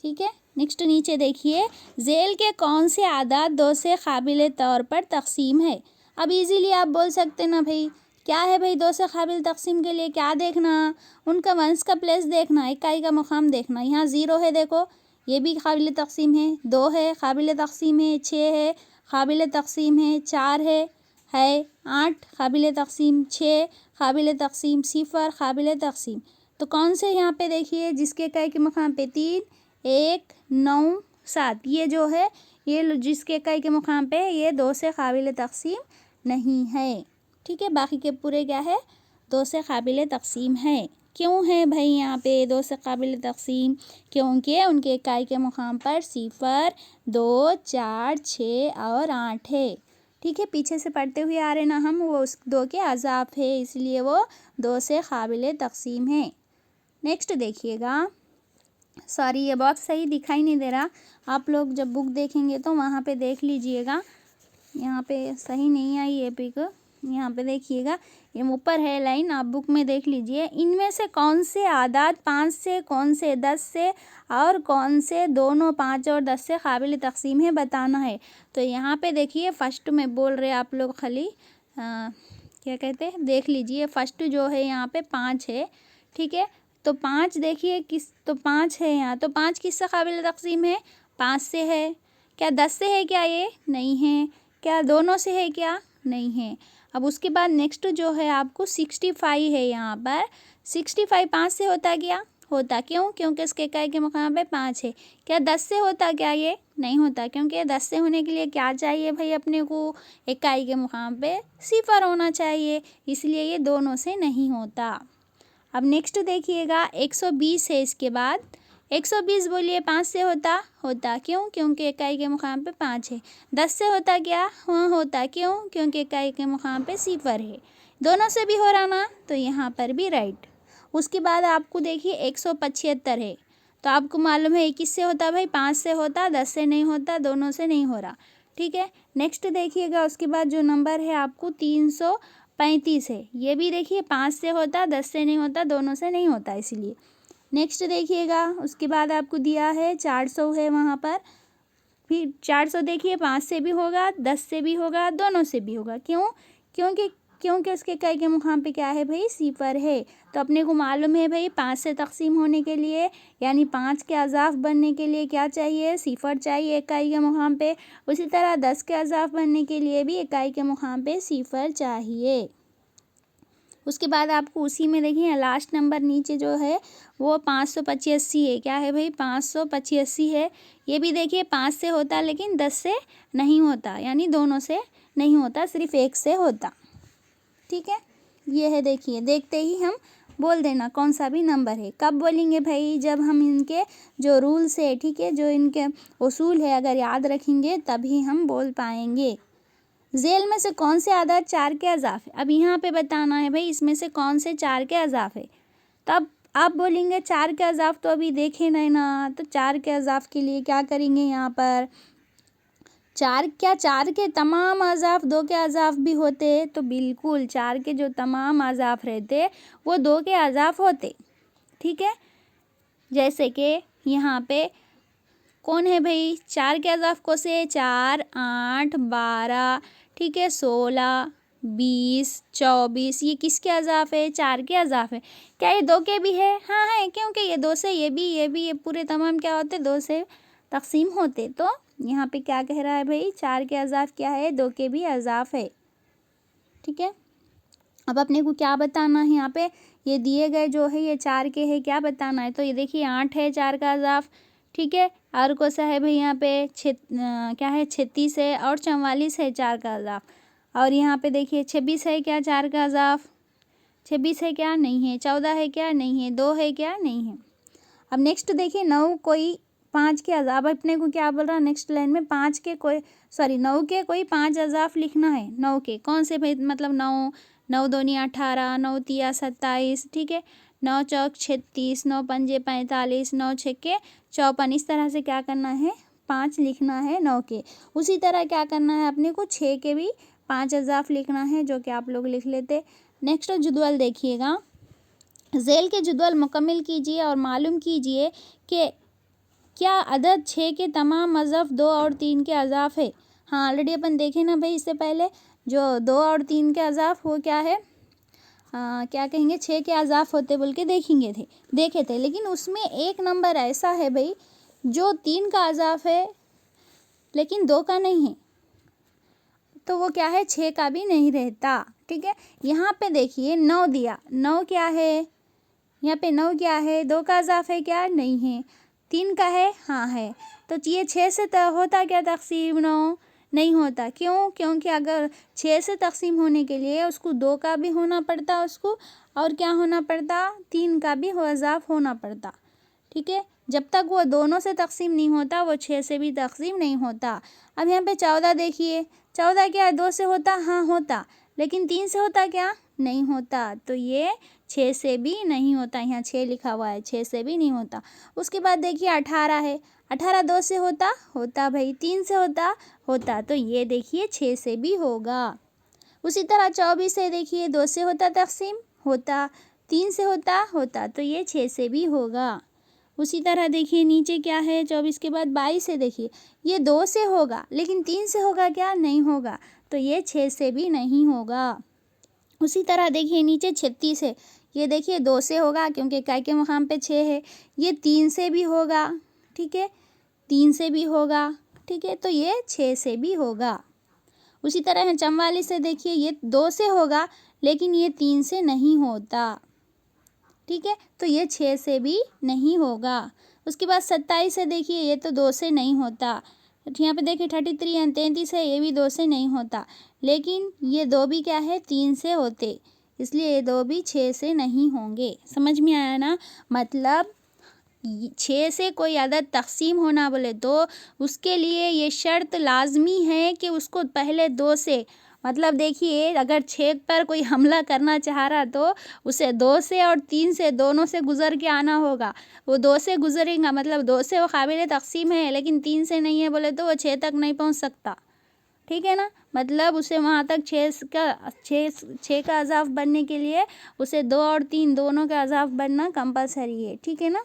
ठीक है। नेक्स्ट नीचे देखिए, झेल के कौन से आदाद 2 से काबिल तौर पर तकसीम है। अब इजीली आप बोल सकते ना भाई, क्या है भाई 2 से काबिल तकसीम के लिए क्या देखना, उनका वंस का प्लेस देखना, इकाई का मुकाम देखना। यहाँ 0 है, देखो ये भी काबिल तकसीम है, 2 है काबिल तकसीम है, 6 है काबिल तकसीम है, 4 है 8 काबिल तकसीम, 6 काबिल तकसीम, 0 काबिल तकसीम। तो कौन से यहाँ पे देखिए जिसके इकाई के मुकाम पे 3, 1, 9, 7, ये जो है ये जिसके इकाई के मुकाम पे ये 2 से काबिल तकसीम नहीं है, ठीक है। बाकी के पूरे क्या है, 2 से काबिल तकसीम है। क्यों है भाई यहाँ पे 2 से काबिल तकसीम, क्योंकि उनके इकाई के मुकाम पर 0, 2, 4, 6 और 8 है, ठीक है। पीछे से पढ़ते हुए आ रहे ना हम, वो उस 2 के अज़ाफ है, इसलिए वो 2 से काबिल तकसीम है। नेक्स्ट देखिएगा, सॉरी ये बहुत सही दिखाई नहीं दे रहा, आप लोग जब बुक देखेंगे तो वहाँ पे देख लीजिएगा, यहाँ पे सही नहीं आई ये पिक, यहाँ पे देखिएगा ये ऊपर है लाइन, आप बुक में देख लीजिए। इनमें से कौन से आदाद 5 से, कौन से 10 से और कौन से दोनों 5 और 10 से काबिल तकसीम है बताना है। तो यहाँ पे देखिए फर्स्ट में बोल रहे आप लोग खाली क्या कहते हैं, देख लीजिए फर्स्ट जो है यहाँ पे 5 है, ठीक है। तो 5 देखिए किस, तो 5 है यहाँ, तो 5 किससे काबिल तकसीम है, 5 से है। क्या 10 से है क्या, ये नहीं है। क्या दोनों से है क्या, नहीं है। अब उसके बाद नेक्स्ट जो है आपको 65 है, यहाँ पर 65 5 से होता क्या, होता, क्यों, क्योंकि इसके इकाई के मुकाम पे 5 है। क्या 10 से होता क्या, ये नहीं होता, क्योंकि 10 से होने के लिए क्या चाहिए भाई अपने को, इकाई के मुकाम पे 0 होना चाहिए, इसलिए ये दोनों से नहीं होता। अब नेक्स्ट देखिएगा 120 है, इसके बाद 120 बोलिए 5 से होता, होता, क्यों, क्योंकि इकाई के मुकाम पे 5 है। 10 से होता क्या, हाँ होता, क्यों, क्योंकि इकाई के मुकाम पे 0 है। दोनों से भी हो रहा ना, तो यहाँ पर भी राइट। उसके बाद आपको देखिए 175 है, तो आपको मालूम है किससे होता भाई, 5 से होता, 10 से नहीं होता, दोनों से नहीं हो रहा, ठीक है। नेक्स्ट देखिएगा उसके बाद जो नंबर है आपको 35 है। ये भी देखिए 5 से होता, 10 से नहीं होता, दोनों से नहीं होता इसीलिए। नेक्स्ट देखिएगा, उसके बाद आपको दिया है 400 है वहाँ पर, फिर 400 देखिए 5 से भी होगा, 10 से भी होगा, दोनों से भी होगा। क्यों? क्योंकि उसके इकाई के मुकाम पे क्या है भाई, सिफर है। तो अपने को मालूम है भाई 5 से तकसीम होने के लिए यानी 5 के अज़ाफ बनने के लिए क्या चाहिए, सिफर चाहिए इकाई के मुकाम पे। उसी तरह 10 के अज़ाफ बनने के लिए भी इकाई के मुकाम पे सिफर चाहिए। उसके बाद आपको उसी में देखिए लास्ट नंबर नीचे जो है वो 585 है। क्या है भाई, 585 है। ये भी देखिए 5 से होता लेकिन 10 से नहीं होता, यानी दोनों से नहीं होता, सिर्फ एक से होता। ठीक है, ये है देखिए, देखते ही हम बोल देना कौन सा भी नंबर है। कब बोलेंगे भाई, जब हम इनके जो रूल्स है, ठीक है, जो इनके उसूल है अगर याद रखेंगे तभी हम बोल पाएंगे। झेल में से कौन से अदद 4 के अज़ाफ है। अब यहाँ पे बताना है भाई इसमें से कौन से 4 के अज़ाफ है। तब आप बोलेंगे 4 के अज़ाफ तो अभी देखे नहीं ना, तो 4 के अज़ाफ के लिए क्या करेंगे यहाँ पर, 4 के तमाम अज़ाफ 2 के अज़ाफ भी होते, तो बिल्कुल 4 के जो तमाम अज़ाफ रहते वो 2 के अज़ाफ होते। ठीक है, जैसे कि यहाँ पे कौन है भाई, 4 के अज़ाफ को से 4, 8, 12, ठीक है, 16, 20, 24, ये किसके अज़ाफ है, 4 के अज़ाफ है। क्या ये 2 के भी है? हाँ है, क्योंकि ये 2 से ये पूरे तमाम क्या होते, 2 से तकसीम होते। तो यहाँ पे क्या कह रहा है भाई, 4 के अज़ाफ क्या है, 2 के भी अज़ाफ है। ठीक है, अब अपने को क्या बताना है यहाँ पे, ये दिए गए जो है ये 4 के है, क्या बताना है। तो ये देखिए 8 है 4 का अज़ाफ, ठीक है, और कौन सा है भाई यहाँ पे क्या है, 36 है और 44 है 4 का अज़ाफ। और यहाँ पे देखिए 26 है क्या 4 का अज़ाफ, 26 है क्या, नहीं है। 14 है क्या, नहीं है। 2 है क्या, नहीं है। अब नेक्स्ट देखिए 9 कोई 5 के अज़ाफ, अपने को क्या बोल रहा है नेक्स्ट लाइन में, 9 के कोई 5 अज़ाफ लिखना है। 9 के कौन से भाई, मतलब 9 दूनी 18, 9 तिया 27, ठीक है, 9 चौक 36, 9 पंजे 45, 9 छक्के 54, इस तरह से क्या करना है, 5 लिखना है 9 के। उसी तरह क्या करना है अपने को, 6 के भी 5 अज़ाफ लिखना है, जो कि आप लोग लिख लेते। नेक्स्ट जुदवल देखिएगा, झेल के जुदवल मुकम्मल कीजिए और मालूम कीजिए कि क्या अदद 6 के तमाम अज़ाफ 2 और 3 के अज़ाफ है। हाँ, ऑलरेडी अपन देखे ना भाई इससे पहले, जो 2 और 3 के अज़ाफ वो क्या है, क्या कहेंगे, 6 के अज़ाफ होते बोल के देखे थे। लेकिन उसमें एक नंबर ऐसा है भाई जो 3 का अज़ाफ है लेकिन 2 का नहीं है, तो वो क्या है, 6 का भी नहीं रहता। ठीक है, यहाँ पे देखिए 9 दिया, 9 क्या है, यहाँ पे 9 क्या है, 2 का अज़ाफ है क्या, नहीं है। 3 का है, हाँ है। तो ये 6 से होता क्या तकसीम, 9 नहीं होता। क्यों? क्योंकि अगर 6 से तकसीम होने के लिए उसको 2 का भी होना पड़ता, उसको और क्या होना पड़ता, 3 का भी अज़ाफ होना पड़ता। ठीक है, जब तक वो दोनों से तकसीम नहीं होता वो 6 से भी तकसीम नहीं होता। अब यहाँ पे 14 देखिए, 14 क्या 2 से होता, हाँ होता, लेकिन 3 से होता क्या, नहीं होता। तो ये 6 से भी नहीं होता, यहाँ 6 लिखा हुआ है, 6 से भी नहीं होता। उसके बाद देखिए 18 है, 18 2 से होता भाई, 3 से होता, तो ये देखिए 6 से भी होगा। उसी तरह 24 है, देखिए 2 से होता तकसीम, होता, 3 से होता, तो ये 6 से भी होगा। उसी तरह देखिए नीचे क्या है, 24 के बाद 22 है, देखिए ये 2 से होगा लेकिन 3 से होगा क्या, नहीं होगा, तो ये 6 से भी नहीं होगा। उसी तरह देखिए नीचे 36 है, ये देखिए 2 से होगा क्योंकि इकाई के मुकाम पे 6 है। ये 3 से भी होगा, ठीक है, 3 से भी होगा, ठीक है, तो ये 6 से भी होगा। उसी तरह 44 से देखिए ये 2 से होगा लेकिन ये 3 से नहीं होता, ठीक है, तो ये 6 से भी नहीं होगा। उसके बाद 27 है, देखिए ये तो 2 से नहीं होता। यहाँ पे देखिए 33 है, ये भी 2 से नहीं होता, लेकिन ये 2 भी क्या है, 3 से होते, इसलिए ये 2 भी 6 से नहीं होंगे। समझ में आया ना, मतलब 6 से कोई अदद तकसीम होना बोले तो उसके लिए ये शर्त लाजमी है कि उसको पहले 2 से, मतलब देखिए अगर 6 पर कोई हमला करना चाह रहा तो उसे 2 से और 3 से दोनों से गुज़र के आना होगा। वो 2 से गुज़रेगा मतलब 2 से वो काबिल तकसीम है, लेकिन 3 से नहीं है बोले तो वो 6 तक नहीं पहुंच सकता। ठीक है ना। मतलब उसे वहाँ तक छः का अज़ाफ़ बनने के लिए उसे 2 और 3 दोनों का अज़ाफ़ बनना कंपलसरी है, ठीक है ना।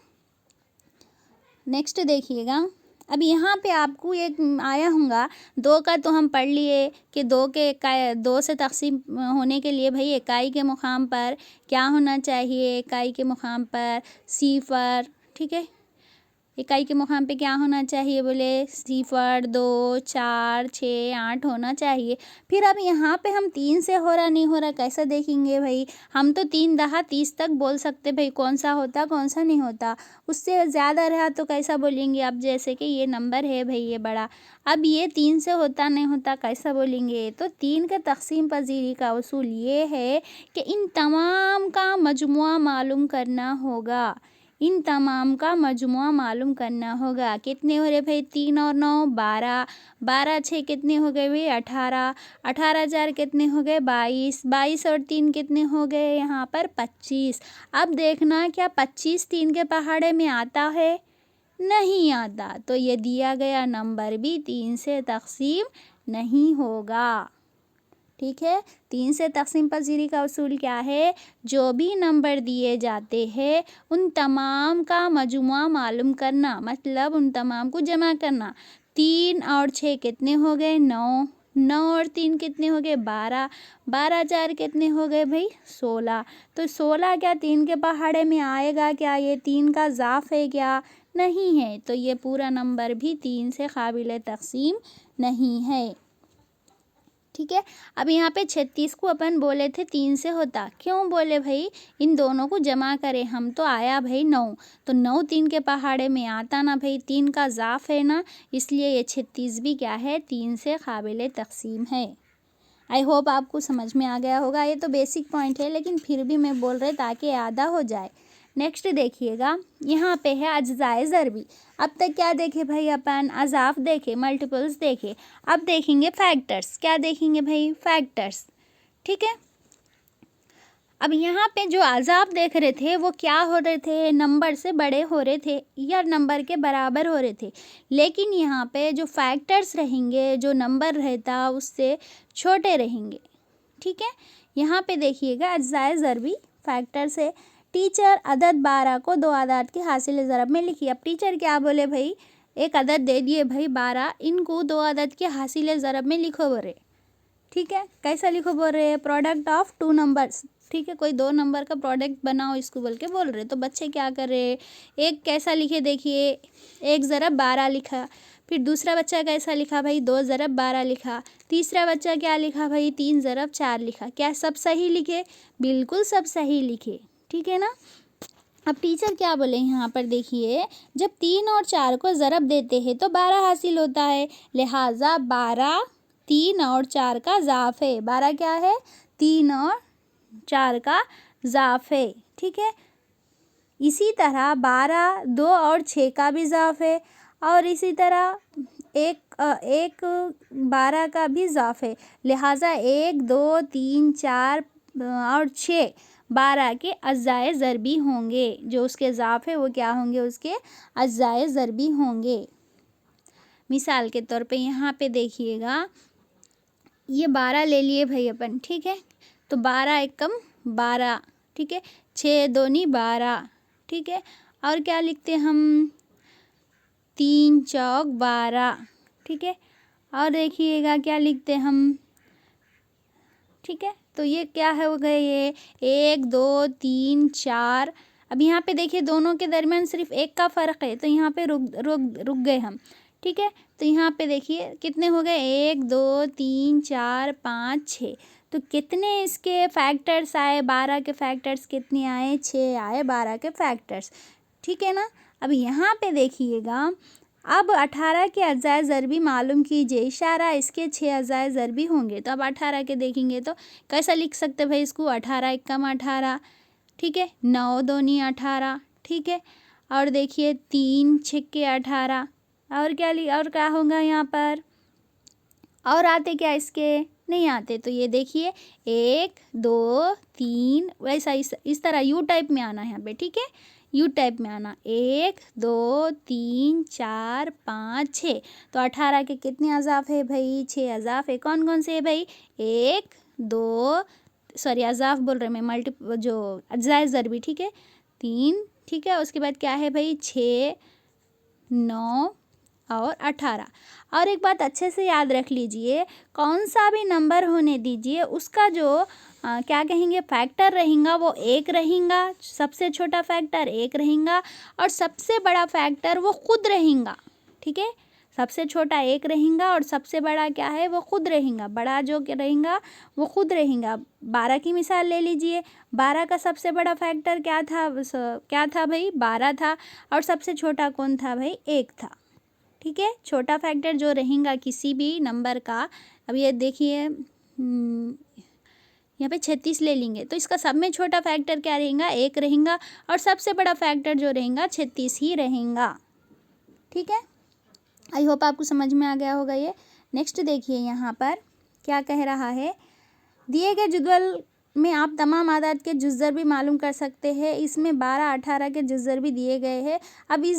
नेक्स्ट देखिएगा, अब यहाँ पे आपको एक आया होगा 2 का, तो हम पढ़ लिए कि 2 से तक़सीम होने के लिए भाई इकाई के मुक़ाम पर क्या होना चाहिए, इकाई के मुक़ाम पर सिफ़र, ठीक है। इकाई के मुक़ाम पे क्या होना चाहिए, बोले सिफ़र, 2, 4, 6, 8 होना चाहिए। फिर अब यहाँ पे हम 3 से हो रहा नहीं हो रहा कैसे देखेंगे भाई। हम तो 3 दहा 30 तक बोल सकते भाई, कौन सा होता कौन सा नहीं होता। उससे ज़्यादा रहा तो कैसा बोलेंगे। अब जैसे कि ये नंबर है भाई ये बड़ा, अब ये 3 से होता नहीं होता कैसा बोलेंगे। तो 3 के तक़सीम पज़ीरी का उसूल ये है कि इन तमाम का मजमुआ मालूम करना होगा। इन तमाम का मजमुआ मालूम करना होगा। कितने हो रहे भाई, 3 और 9 12, 12 6 कितने हो गए भाई 18, 18 4 कितने हो गए 22, 22 और 3 कितने हो गए यहाँ पर 25। अब देखना क्या 25 3 के पहाड़े में आता है, नहीं आता। तो ये दिया गया नंबर भी 3 से तक़सीम नहीं होगा, ठीक है। 3 से तक़सीम पज़ीरी का उसूल क्या है, जो भी नंबर दिए जाते हैं उन तमाम का मजमुआ मालूम करना, मतलब उन तमाम को जमा करना। 3 और 6 कितने हो गए 9, 9 और 3 कितने हो गए 12, 12 4 कितने हो गए भाई 16। तो 16 क्या 3 के पहाड़े में आएगा क्या, ये 3 का ज़ाफ़ है क्या, नहीं है। तो ये पूरा नंबर भी 3 से काबिल तक़सीम नहीं है, ठीक है। अब यहाँ पे 36 को अपन बोले थे 3 से होता, क्यों बोले भाई, इन दोनों को जमा करें हम तो आया भाई 9, तो 9 3 के पहाड़े में आता ना भाई, 3 का ज़ाफ़ है ना, इसलिए ये 36 भी क्या है 3 से काबिल तक़सीम है। आई होप आपको समझ में आ गया होगा। ये तो बेसिक पॉइंट है लेकिन फिर भी मैं बोल रही ताकि याद हो जाए। नेक्स्ट देखिएगा, यहाँ पे है अजज़ाए ज़रबी। अब तक क्या देखे भाई अपन, अज़ाफ़ देखे, मल्टीपल्स देखे। अब देखेंगे फैक्टर्स। क्या देखेंगे भाई, फैक्टर्स, ठीक है। अब यहाँ पे जो अज़ाफ़ देख रहे थे वो क्या हो रहे थे, नंबर से बड़े हो रहे थे या नंबर के बराबर हो रहे थे। लेकिन यहाँ पे जो फैक्टर्स रहेंगे, जो नंबर रहता उससे छोटे रहेंगे, ठीक है। यहाँ पे देखिएगा अजज़ाए ज़रबी फैक्टर से, टीचर अदद 12 को 2 अदाद के हासिल ज़रब में लिखिए। अब टीचर क्या बोले भाई, एक अदद दे दिए भाई 12, इनको 2 अदद के हासिल ज़रब में लिखो बोल रहे, ठीक है। कैसा लिखो बोल रहे, प्रोडक्ट ऑफ 2 नंबर्स, ठीक है। कोई 2 नंबर का प्रोडक्ट बनाओ इसको बोल के बोल रहे। तो बच्चे क्या कर रहे, एक कैसा लिखे देखिए, 1 ज़रब 12 लिखा। फिर दूसरा बच्चा कैसा लिखा भाई, 2 ज़रब 12 लिखा। तीसरा बच्चा क्या लिखा भाई, 3 ज़रब 4 लिखा। क्या सब सही लिखे, बिल्कुल सब सही लिखे, ठीक है ना। अब टीचर क्या बोले यहाँ पर देखिए, जब 3 और 4 को ज़रब देते हैं तो 12 हासिल होता है, लिहाजा 12 3 और 4 का ज़ाफ़ है। 12 क्या है, 3 और 4 का ज़ाफ़ है, ठीक है। इसी तरह 12 2 और 6 का भी ज़ाफ़ है, और इसी तरह एक 12 का भी ज़ाफ़ है। लिहाजा 1 2 3 4 और 6 12 के अज़्ज़ाए ज़रबी होंगे। जो उसके ज़ाफ़ है वो क्या होंगे, उसके अज़्ज़ाए ज़रबी होंगे। मिसाल के तौर पे यहाँ पे देखिएगा, ये 12 ले लिए भाई अपन, ठीक है। तो 12 एकम 12, ठीक है। 6 दूनी 12, ठीक है। और क्या लिखते हम, 3 चौक 12, ठीक है। और देखिएगा क्या लिखते हम, ठीक है। तो ये क्या है हो गए, ये 1 2 3 4। अब यहाँ पे देखिए दोनों के दरमियान सिर्फ 1 का फ़र्क है, तो यहाँ पे रुक गए हम, ठीक है। तो यहाँ पे देखिए कितने हो गए, 1 2 3 4 5 6। तो कितने इसके फैक्टर्स आए, 12 के फैक्टर्स कितने आए, 6 आए 12 के फैक्टर्स, ठीक है ना। अब यहाँ पे देखिएगा, अब 18 के अज़्ज़ाए ज़रबी मालूम कीजिए, इशारा इसके 6 अज़्ज़ाए ज़रबी होंगे। तो अब 18 के देखेंगे तो कैसा लिख सकते भाई इसको, 18 एकम 18, ठीक है। 9 दूनी 18, ठीक है। और देखिए 3 छक्के 18, और क्या होगा यहाँ पर, और आते क्या इसके नहीं आते। तो ये देखिए 1 2 3 वैसा इस तरह यू टाइप में आना है यहाँ पे, ठीक है, यू टाइप में आना। 1 2 3 4 5 6। तो 18 के कितने अज़ाफ़ है भाई? 6 अज़ाफ़ है। कौन कौन से है भाई? 1 2 सॉरी अज़ाफ़ बोल रहे मैं, जो अज्जाए ज़रबी, ठीक है, 3, ठीक है। उसके बाद क्या है भाई? 6 9 और 18। और एक बात अच्छे से याद रख लीजिए, कौन सा भी नंबर होने दीजिए, उसका जो क्या कहेंगे फैक्टर रहेगा वो 1 रहेगा, सबसे छोटा फैक्टर 1 रहेगा और सबसे बड़ा फैक्टर वो खुद रहेगा, ठीक है। सबसे छोटा 1 रहेगा और सबसे बड़ा क्या है? वो खुद रहेगा। बड़ा जो रहेगा वो खुद रहेगा। 12 की मिसाल ले लीजिए। 12 का सबसे बड़ा फैक्टर क्या था भाई? 12 था। और सबसे छोटा कौन था भाई? 1 था, ठीक है। छोटा फैक्टर जो रहेगा किसी भी नंबर का, अब ये देखिए यहाँ पे 36 ले लेंगे तो इसका सब में छोटा फैक्टर क्या रहेगा? 1 रहेगा और सबसे बड़ा फैक्टर जो रहेगा 36 ही रहेगा, ठीक है। आई होप आपको समझ में आ गया होगा ये। नेक्स्ट देखिए यहाँ पर क्या कह रहा है, दिए गए जदवल में आप तमाम आदाद के जुज़र भी मालूम कर सकते हैं। इसमें 12 18 के जुज़र भी दिए गए हैं। अब इस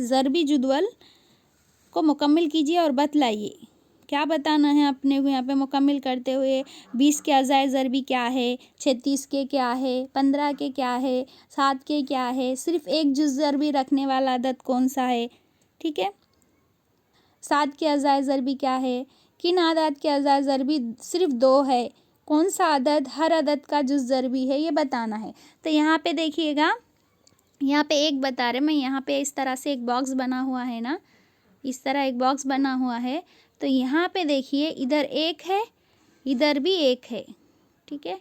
ज़रबी जदवल को मुकम्मल कीजिए और बतलाइए। क्या बताना है अपने को यहाँ पे मुकम्मल करते हुए? 20 के अज़ाए ज़रबी क्या है, 36 के क्या है, 15 के क्या है, 7 के क्या है, सिर्फ एक जुज़ ज़रबी रखने वाला अदद कौन सा है, ठीक है। 7 के अज़ाए ज़रबी क्या है, किन आदाद के अज़ाए ज़रबी सिर्फ 2 है, कौन सा अदद हर अदद का जुज़ ज़रबी है, ये बताना है। तो यहाँ पे देखिएगा, यहाँ पे एक बता रहे, मैं यहाँ पे इस तरह से एक बॉक्स बना हुआ है ना, इस तरह एक बॉक्स बना हुआ है। तो यहाँ पे देखिए इधर 1 है, इधर भी 1 है, ठीक है,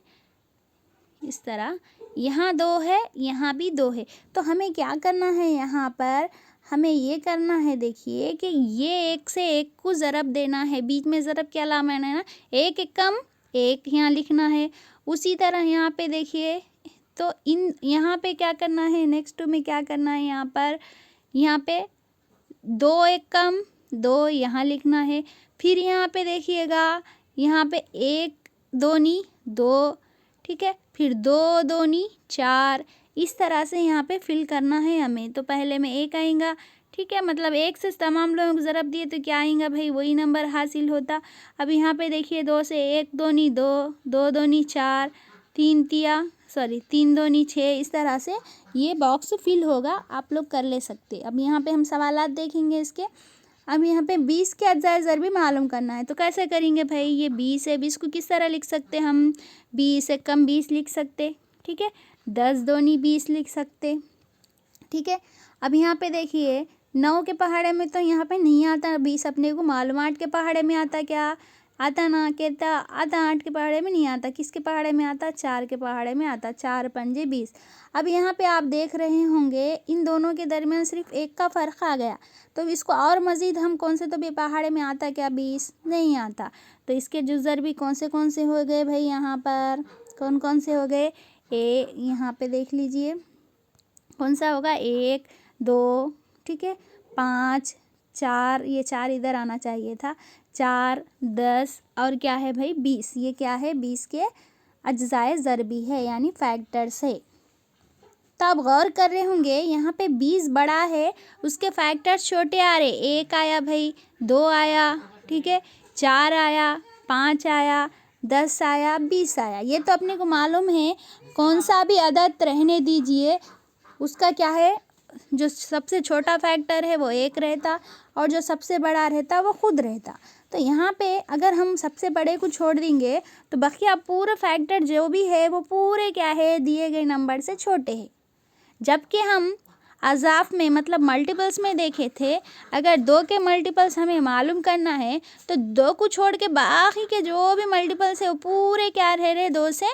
इस तरह। यहाँ 2 है, यहाँ भी 2 है। तो हमें क्या करना है यहाँ पर? हमें ये करना है, देखिए कि ये 1 से 1 को ज़रब देना है। बीच में ज़रब क्या लाना है ना, 1 एकम 1 यहाँ लिखना है। उसी तरह यहाँ पे देखिए, तो यहाँ पे क्या करना है, नेक्स्ट में क्या करना है यहाँ पर, यहाँ पे 2 एकम 2 यहाँ लिखना है। फिर यहाँ पे देखिएगा, यहाँ पे 1 दूनी 2, ठीक है, फिर 2 दूनी 4, इस तरह से यहाँ पे फिल करना है हमें। तो पहले में 1 आएगा, ठीक है, मतलब 1 से तमाम लोगों को ज़रब दिए तो क्या आएगा भाई? वही नंबर हासिल होता। अब यहाँ पे देखिए 2 से 1 दूनी 2, 2 दूनी 4, 3 दूनी 6, इस तरह से ये बॉक्स फिल होगा। आप लोग कर ले सकते। अब यहाँ पे हम सवालात देखेंगे इसके। अब यहाँ पे 20 के अज़ाए ज़रबी मालूम करना है। तो कैसे करेंगे भाई? ये 20 है, 20 को किस तरह लिख सकते हम? 20 से कम 20 लिख सकते, ठीक है। 10 दूनी 20 लिख सकते, ठीक है। अब यहाँ पे देखिए 9 के पहाड़े में तो यहाँ पे नहीं आता 20, अपने को मालूम। 8 के पहाड़े में आता, क्या आता ना, कहता आता। 8 के पहाड़े में नहीं आता, किसके पहाड़े में आता? 4 के पहाड़े में आता। 4 पंजे 20। अब यहाँ पे आप देख रहे होंगे इन दोनों के दरमियान सिर्फ 1 का फ़र्क आ गया। तो इसको और मज़ीद हम कौन से, तो भी पहाड़े में आता क्या 20? नहीं आता। तो इसके जुज़ ज़रबी कौन से हो गए भाई? यहाँ पर कौन कौन से हो गए? यहाँ पे देख लीजिए कौन सा होगा? 1 2, ठीक है, 5 4, ये 4 इधर आना चाहिए था, 4 10 और क्या है भाई? 20। ये क्या है? 20 के अज्जाए ज़रबी है, यानी फैक्टर्स है। तो आप गौर कर रहे होंगे यहाँ पे 20 बड़ा है, उसके फैक्टर्स छोटे आ रहे। 1 आया भाई, 2 आया, ठीक है, 4 आया, 5 आया, 10 आया, 20 आया। ये तो अपने को मालूम है। कौन सा भी अदद रहने दीजिए, उसका क्या है, जो सबसे छोटा फैक्टर है वो 1 रहता और जो सबसे बड़ा रहता वो खुद रहता। तो यहाँ पे अगर हम सबसे बड़े को छोड़ देंगे तो बकिया पूरा फैक्टर जो भी है वो पूरे क्या है, दिए गए नंबर से छोटे हैं। जबकि हम अज़ाफ़ में मतलब मल्टीपल्स में देखे थे, अगर 2 के मल्टीपल्स हमें मालूम करना है तो 2 को छोड़ के बाकी के जो भी मल्टीपल्स है वो पूरे क्या रह रहे, 2 से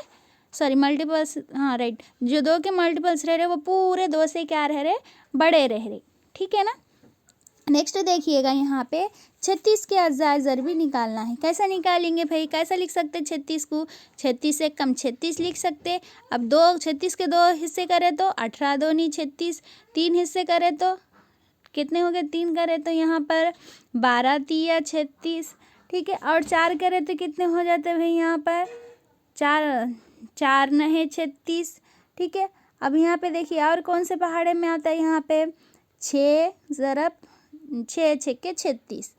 मल्टीपल्स, हाँ राइट, जो 2 के मल्टीपल्स रह रहे वो पूरे 2 से क्या रह रहे, बड़े रह रहे, ठीक है ना। नेक्स्ट देखिएगा यहाँ पे 36 के अज़ाए ज़रबी निकालना है। कैसे निकालेंगे भाई? कैसे लिख सकते 36 को? 36 से कम 36 लिख सकते। अब 36 के 2 हिस्से करें तो 18 दूनी 36, 3 हिस्से करें तो कितने हो गए? 3 करें तो यहाँ पर 12 तिया 36, ठीक है। और 4 करें तो कितने हो जाते हैं भाई यहाँ पर? 4 4 नहे 36, ठीक है। अब यहाँ पे देखिए और कौन से पहाड़े में आता है यहाँ पे? 6 ज़रब 6 6 36,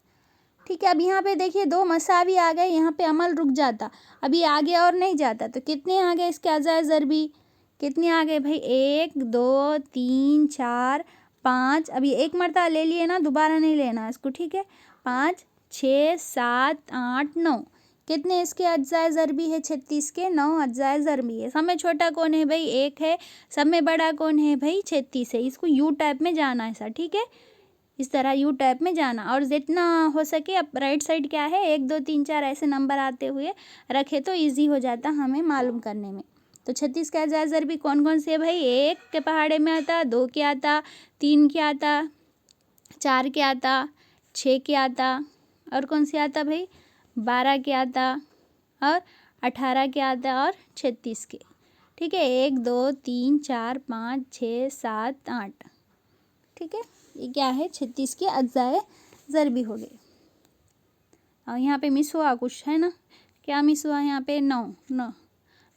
ठीक है। अब यहाँ पे देखिए 2 मसावी आ गए, यहाँ पे अमल रुक जाता, अभी आगे और नहीं जाता। तो कितने आ गए इसके अज़ाए ज़रबी? कितने आ गए भाई? 1 2 3 4 5, अभी एक मरतबा ले लिए ना, दोबारा नहीं लेना इसको, ठीक है। 5 6 7 8 9, कितने इसके अज़ाए ज़रबी है? 36 के 9 अज़ाए ज़रबी है। सब में छोटा कौन है भाई? 1 है। सब में बड़ा कौन है भाई? 36 है। इसको यू टाइप में जाना है ऐसा, ठीक है। इस तरह यू टाइप में जाना, और जितना हो सके अब राइट साइड क्या है 1 2 3 4 ऐसे नंबर आते हुए रखे तो इजी हो जाता हमें मालूम करने में। तो 36 का अज़ाए ज़रबी कौन कौन से है भाई? 1 के पहाड़े में आता, 2 के आता, 3 के आता, 4 के आता, 6 के आता, और कौन से आता भाई? 12 के आता, और 18 के आता, और 36 के, ठीक है। 1 2 3 4 5 6 7 8, ठीक है। ये क्या है? 36 के अज़ाए ज़रबी हो गए। और यहाँ पे मिस हुआ कुछ है ना? क्या मिस हुआ यहाँ पे? 9 9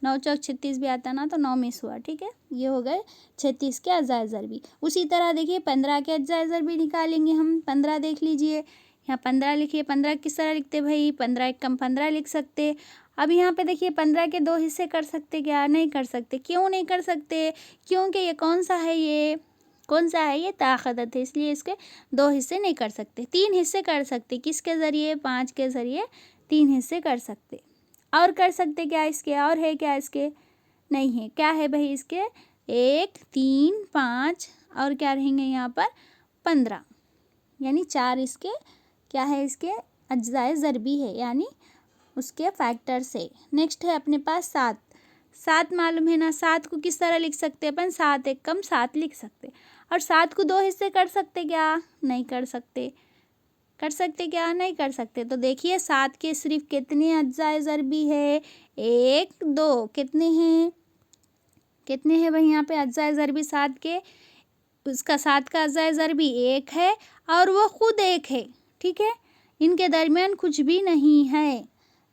9 चौक 36 भी आता ना, तो 9 मिस हुआ, ठीक है। ये हो गए 36 के अज़ाए ज़रबी। उसी तरह देखिए 15 के अज़ाए ज़रबी निकालेंगे हम। 15 देख लीजिए, यहाँ 15 लिखिए। 15 किस तरह लिखते भाई? 15 एक कम 15 लिख सकते। अब यहाँ पे देखिए 15 के 2 हिस्से कर सकते क्या? नहीं कर सकते। क्यों नहीं कर सकते? क्योंकि ये कौन सा है? ये कौन सा है? ये ताक़दत है, इसलिए इसके 2 हिस्से नहीं कर सकते। 3 हिस्से कर सकते। किसके ज़रिए? 5 के ज़रिए 3 हिस्से कर सकते। और कर सकते क्या इसके? और है क्या इसके? नहीं है। क्या है भाई इसके? 1 3 5, और क्या रहेंगे यहाँ पर? 15, यानी 4 इसके क्या है? इसके अज़ाए ज़रबी है, यानी उसके फैक्टर से। नेक्स्ट है अपने पास 7। 7 मालूम है ना? 7 को किस तरह लिख सकते अपन? 7 एक कम 7 लिख सकते। और 7 को 2 हिस्से कर सकते क्या? नहीं कर सकते। कर सकते क्या? नहीं कर सकते। तो देखिए 7 के सिर्फ कितने अज़ाए ज़रबी है? 1 2, कितने हैं? कितने हैं भाई यहाँ पे अज़ाए ज़रबी 7 के? उसका 7 का अज़ाए ज़रबी 1 है, और वो खुद 1 है, ठीक है। इनके दरमियान कुछ भी नहीं है,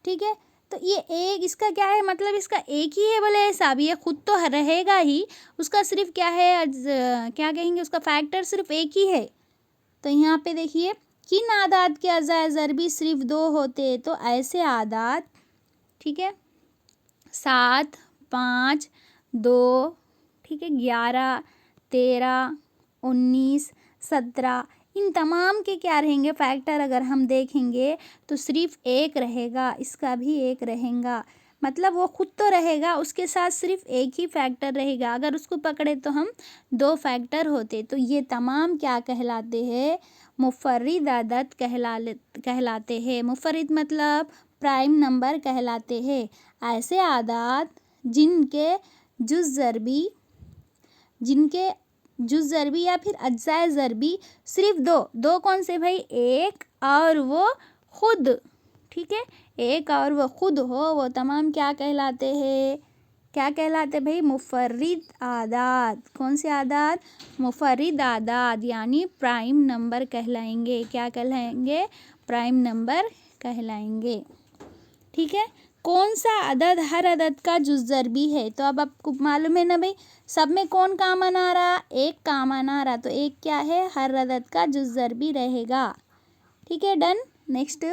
ठीक है। तो ये एक इसका क्या है? मतलब इसका एक ही है बोले ऐसा? अब ये खुद तो रहेगा ही, उसका सिर्फ क्या है? क्या कहेंगे? उसका फैक्टर सिर्फ एक ही है। तो यहाँ पे देखिए किन आदात के अज़ाए ज़रबी सिर्फ 2 होते? तो ऐसे आदात, ठीक है, 7 5 2, ठीक है, 11 13 19 17, इन तमाम के क्या रहेंगे फैक्टर? अगर हम देखेंगे तो सिर्फ एक रहेगा, इसका भी एक रहेगा। मतलब वो खुद तो रहेगा, उसके साथ सिर्फ एक ही फैक्टर रहेगा। अगर उसको पकड़े तो हम 2 फैक्टर होते। तो ये तमाम क्या कहलाते हैं? मुफर्रिद आदत कहलाते हैं। मुफर्रिद मतलब प्राइम नंबर कहलाते हैं। ऐसे आदात जिनके जुज़ ज़रबी या फिर अज़ाए ज़रबी सिर्फ 2 कौन से भाई? 1 और वो खुद, ठीक है। 1 और वो खुद हो, वो तमाम क्या कहलाते हैं? क्या कहलाते भाई? मुफर्रिद आदात। कौन से आदात? मुफर्रिद आदात, यानी प्राइम नंबर कहलाएंगे। क्या कहलाएंगे? प्राइम नंबर कहलाएंगे, ठीक है। कौन सा अदद हर अदद का जुज़ ज़रबी है? तो अब आपको मालूम है ना भाई, सब में कौन कामन आ रहा? 1 कामन आ रहा। तो 1 क्या है? हर अदद का जुज़ ज़रबी रहेगा, ठीक है। डन। नेक्स्ट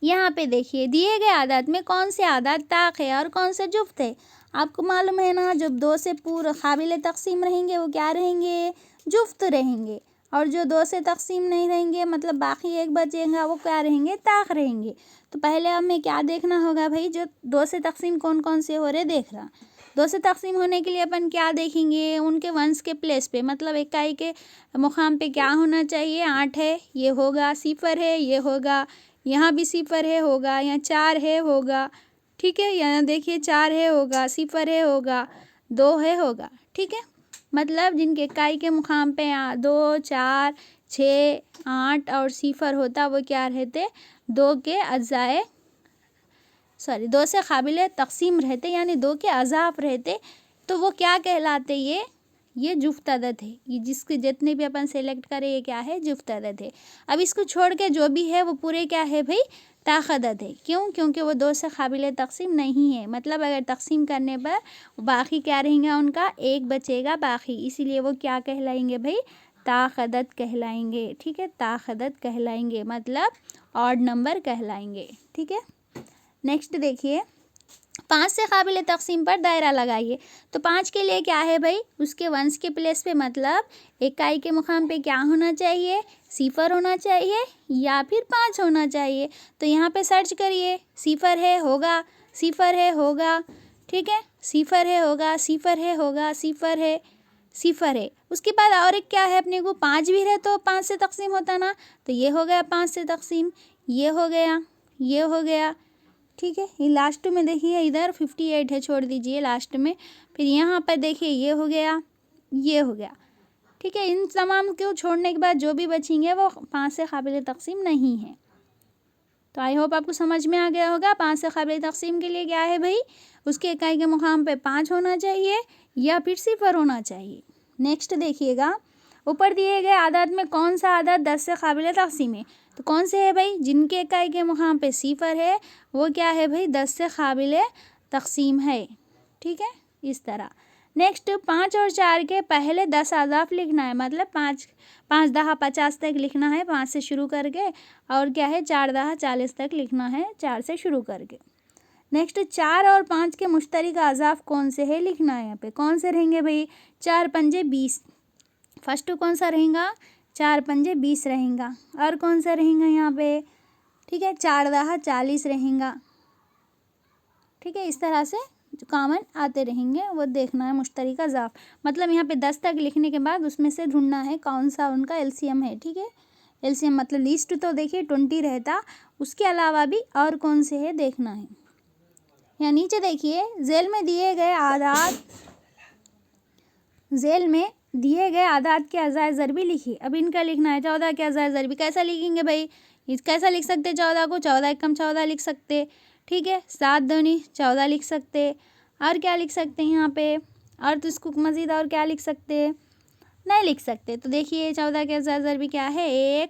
यहाँ पे देखिए दिए गए आदात में कौन से आदात ताक़ है और कौन से जुफ्त है? आपको मालूम है ना, जब 2 से पूरा काबिल तक़सीम रहेंगे वो क्या रहेंगे? जुफ्त रहेंगे। और जो 2 से तक़सीम नहीं रहेंगे, मतलब बाकी एक बचेगा, वो क्या रहेंगे? ताक़ रहेंगे। तो पहले हमें क्या देखना होगा भाई? जो 2 से तक़सीम कौन कौन से हो रहे देख रहा। 2 से तक़सीम होने के लिए अपन क्या देखेंगे? उनके वंस के प्लेस पे, मतलब इकाई के मुकाम पे क्या होना चाहिए? 8 है, ये होगा। 0 है, ये होगा। यहाँ भी 0 है, होगा। यहाँ 4 है, होगा, ठीक है। यहाँ देखिए 4 है, होगा। 0 है, होगा। 2 है, होगा, ठीक है। मतलब जिनके इकाई के मुकाम पे 2 4 6 8 और 0 होता, वो क्या रहते? 2 से काबिल तक़सीम रहते, यानी 2 के अज़ाफ रहते। तो वो क्या कहलाते? ये ये जुफ्त अदद है, ये जिसके जितने भी अपन सेलेक्ट करें ये क्या है, जुफ्त अदद है। अब इसको छोड़ के जो भी है वो पूरे क्या है भाई, ताख अदद है। क्यों? क्योंकि वो 2 से काबिल तकसीम नहीं है। मतलब अगर तकसीम करने पर बाकी क्या रहेंगे, उनका 1 बचेगा बाकी, इसीलिए वो क्या कहलाएंगे भाई, ताख अदद कहलाएंगे। ठीक है, ताख अदद कहलाएंगे, मतलब ऑड नंबर कहलाएंगे। ठीक है, नेक्स्ट देखिए, 5 से काबिल तकसीम पर दायरा लगाइए। तो 5 के लिए क्या है भाई, उसके वंस के प्लेस पे मतलब इकाई के मुकाम पे क्या होना चाहिए, सिफर होना चाहिए या फिर 5 होना चाहिए। तो यहाँ पे सर्च करिए, सिफर है होगा, सिफर है होगा, ठीक है, सिफर है होगा, सिफर है होगा, सिफर है, सिफर है। उसके बाद और एक क्या है, अपने को 5 भी रहे तो 5 से तकसीम होता ना, तो ये हो गया 5 से तकसीम, ये हो गया, ये हो गया। ठीक है, ये लास्ट में देखिए इधर 58 है, छोड़ दीजिए लास्ट में। फिर यहाँ पर देखिए ये हो गया, ये हो गया। ठीक है, इन तमाम को छोड़ने के बाद जो भी बचेंगे वो 5 से काबिल तकसीम नहीं है। तो आई होप आपको समझ में आ गया होगा। 5 से काबिल तकसीम के लिए क्या है भाई, उसके इकाई के मुकाम पे 5 होना चाहिए या फिर सिफर होना चाहिए। नेक्स्ट देखिएगा, ऊपर दिए गए आदाद में कौन सा आदाद 10 से काबिल तकसीम है। तो कौन से है भाई, जिनके इकाई के मुकाम पे सिफर है वो क्या है भाई, 10 से काबिल तकसीम है। ठीक है, इस तरह। नेक्स्ट 5 और 4 के पहले 10 अज़ाफ लिखना है, मतलब 5 5 दहा 50 तक लिखना है 5 से शुरू करके, और क्या है 4 दहा 40 तक लिखना है 4 से शुरू करके। नेक्स्ट 4 और 5 के मुश्तरक अज़ाफ कौन से है लिखना है। यहाँ पे कौन से रहेंगे भाई, 4 पंजे 20, फर्स्ट कौन सा रहेगा, 4 पंजे 20 रहेगा। और कौन सा रहेगा यहाँ पे, ठीक है, 4 दहा 40 रहेगा। ठीक है, इस तरह से जो कॉमन आते रहेंगे वो देखना है मुश्तरक अज़ाफ। मतलब यहाँ पे 10 तक लिखने के बाद उसमें से ढूंढना है कौन सा उनका एलसीएम है। ठीक है, एलसीएम मतलब लीस्ट तो देखिए 20 रहता, उसके अलावा भी और कौन से है देखना है। यहाँ नीचे देखिए, झेल में दिए गए आदाद के अज़ाए ज़रबी लिखिए। अब इनका लिखना है 14 के अज़ाए ज़रबी। कैसा लिखेंगे भाई, कैसा लिख सकते 14 को, 14 एकम 14 लिख सकते। ठीक है, 7 दूनी 14 लिख सकते। और क्या लिख सकते हैं यहाँ पे, और तो इसको मज़ीद और क्या लिख सकते, नहीं लिख सकते। तो देखिए 14 के अज़ाए ज़रबी क्या है, 1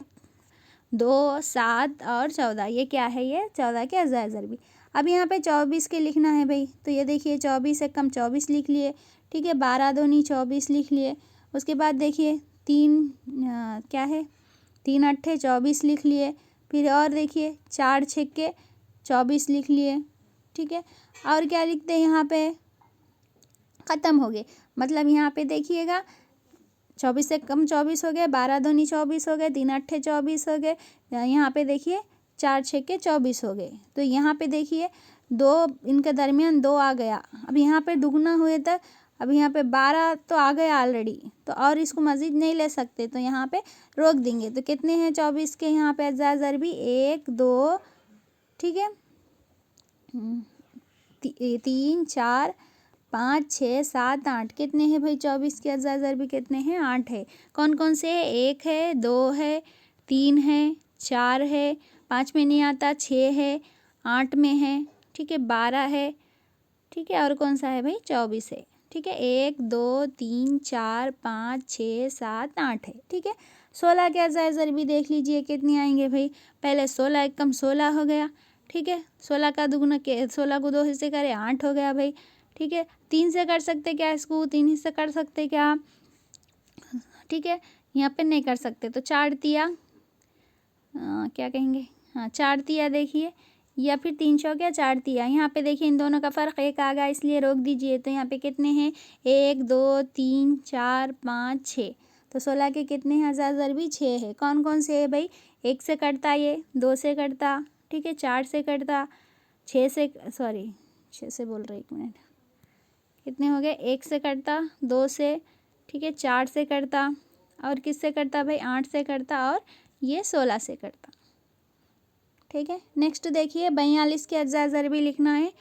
2 7 और 14, ये क्या है, ये 14 के अज़ाए ज़रबी। अब यहाँ पे 24 के लिखना है भाई, तो ये देखिए 24 एकम 24 लिख लिए। ठीक है, 12 दूनी 24 लिख लिए। उसके बाद देखिए 3 क्या है, 3 अट्ठे 24 लिख लिए। फिर और देखिए 4 छक्के 24 लिख लिए। ठीक है, और क्या लिखते हैं यहाँ पे, ख़त्म हो गए। मतलब यहाँ पे देखिएगा 24 से कम 24 हो गए, 12 दूनी 24 हो गए, 3 अट्ठे 24 हो गए। यहाँ पे देखिए 4 छक्के 24 हो गए। तो यहाँ पे देखिए 2 इनके दरमियान 2 आ गया। अब यहाँ पे दुगना हुए तक, अब यहाँ पे 12 तो आ गया ऑलरेडी, तो और इसको मज़ीद नहीं ले सकते, तो यहाँ पे रोक देंगे। तो कितने हैं 24 के यहाँ पे अज़ाए ज़रबी, 1 2, ठीक है, 3 4 5 6 7 8, कितने हैं भाई 24 के अज़ाए ज़रबी कितने हैं, 8 है। कौन कौन से है, 1 है, 2 है, 3 है, 4 है, 5 में नहीं आता, 6 है, 8 में है, ठीक है, 12 है, ठीक है, और कौन सा है भाई 24 है। ठीक है, 1 2 3 4 5 6 7 8 है। ठीक है, 16 के अज़ाए ज़रबी देख लीजिए कितने आएंगे भाई, पहले 16 एकम 16 हो गया। ठीक है, 16 का दुगुना के 16 को 2 हिस्से करें 8 हो गया भाई। ठीक है, 3 से कर सकते क्या, इसको 3 हिस्से कर सकते क्या, ठीक है, यहाँ पे नहीं कर सकते, तो 4 तिया क्या कहेंगे, हाँ 4 तिया देखिए, या फिर 3 चौकिया 4 तिया। यहाँ पे देखिए इन दोनों का फ़र्क 1 आ गया, इसलिए रोक दीजिए। तो यहाँ पे कितने हैं, 1 2 3 4 5 6, तो 16 के कितने हैं अज़ाए ज़रबी, 6 है। कौन कौन से है भाई, 1 से कटता, ये 2 से कटता, ठीक है, 4 से कटता, 6 से, सॉरी 6 से बोल रहे, 1 मिनट, कितने हो गए, 1 से कटता, 2 से, ठीक है, 4 से कटता, और किस से कटता भाई, 8 से कटता, और ये 16 से कटता। ठीक है, नेक्स्ट देखिए 42 के अज़ाए ज़रबी लिखना है।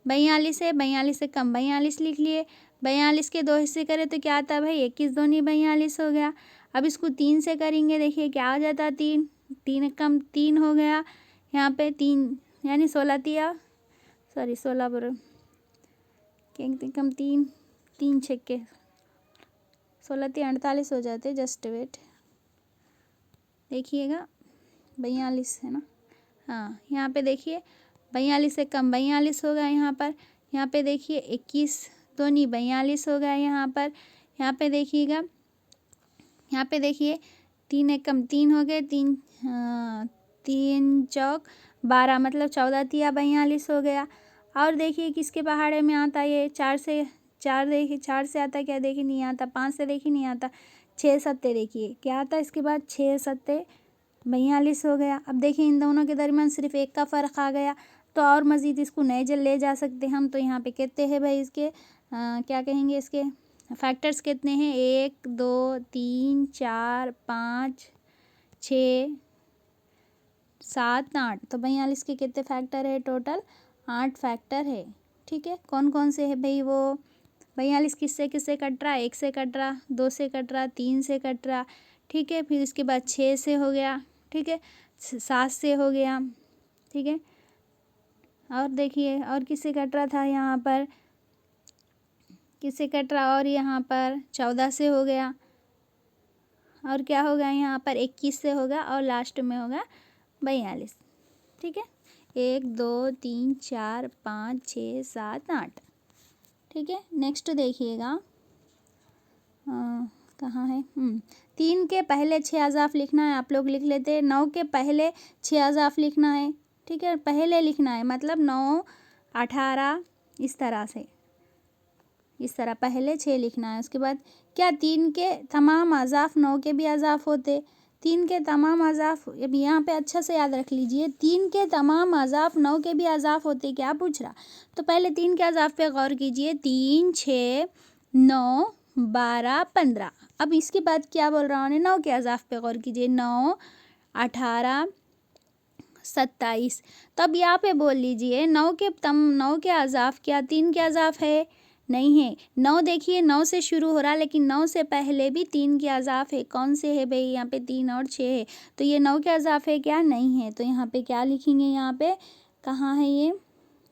42 है, 42 से कम 42 लिख लिए। 42 के 2 हिस्से करें तो क्या आता भाई, 21 दूनी 42 हो गया। अब इसको 3 से करेंगे, देखिए क्या आ जाता, 3 3 कम 3 हो गया। यहाँ पे 3 यानी 16 तिया, सॉरी 16 पर कम 3 3 छक्के 16×3 = 48 हो जाते, जस्ट वेट, देखिएगा 42 है ना, हाँ यहाँ पे देखिए 42 से कम 42 हो गया यहाँ पे देखिए 21 तो नहीं 42 हो गया यहाँ पे देखिएगा, यहाँ पे देखिए 3 एक कम 3 हो गए, 3 चौक 12 मतलब 14 तिया 42 हो गया। और देखिए किसके पहाड़े में आता ये 4 से, 4 देखिए 4 से आता क्या, देखिए नहीं आता, 5 से देखिए नहीं आता, 6 सत्ते देखिए क्या आता है इसके बाद, 6 सत्ते 42 हो गया। अब देखिए इन दोनों के दरमियान सिर्फ एक का फ़र्क आ गया, तो और मज़ीद इसको नए ले जा सकते हम। तो यहाँ पे कितने हैं भाई इसके क्या कहेंगे, इसके फैक्टर्स कितने हैं, 1 2 3 4 5 6 7 8, तो 42 के कितने फैक्टर है, टोटल 8 फैक्टर है। ठीक है, कौन कौन से है भाई, वो 42 किससे किससे कट रहा, 1 से कट रहा, 2 से कट रहा, 3 से कट रहा, ठीक है, फिर इसके बाद 6 से हो गया, ठीक है, 7 से हो गया, ठीक है, और देखिए और किससे कट रहा था, यहाँ पर किससे कट रहा, और यहाँ पर 14 से हो गया, और क्या होगा यहाँ पर 21 से होगा, और लास्ट में होगा 42। ठीक है, 1 2 3 4 5 6 7 8। ठीक है, नेक्स्ट देखिएगा कहाँ है, 3 के पहले 6 अज़ाफ़ लिखना है, आप लोग लिख लेते हैं। 9 के पहले 6 अज़ाफ़ लिखना है, ठीक है, पहले लिखना है, मतलब 9 18 इस तरह से, इस तरह पहले 6 लिखना है। उसके बाद क्या 3 के तमाम अज़ाफ़ 9 के भी अज़ाफ़ होते, 3 के तमाम अज़ाफ़, अब यहाँ पे अच्छा से याद रख लीजिए, 3 के तमाम अज़ाफ़ 9 के भी अज़ाफ़ होते, क्या पूछ रहा, तो पहले 3 के अज़ाफ़ पे गौर कीजिए, 3 6 9 12 15। अब इसके बाद क्या बोल रहा हूँ, 9 के अज़ाफ़ पे गौर कीजिए, 9 18 27। तो अब यहाँ पे बोल लीजिए 9 के अज़ाफ़ क्या 3 के अज़ाफ़ है, नहीं है। 9 देखिए 9 से शुरू हो रहा, लेकिन 9 से पहले भी 3 के अज़ाफ़ है, कौन से है भाई, यहाँ पे 3 और 6 है, तो ये 9 के अज़ाफ़ है क्या, नहीं है। तो यहाँ पे क्या लिखेंगे, यहाँ पे कहाँ है ये,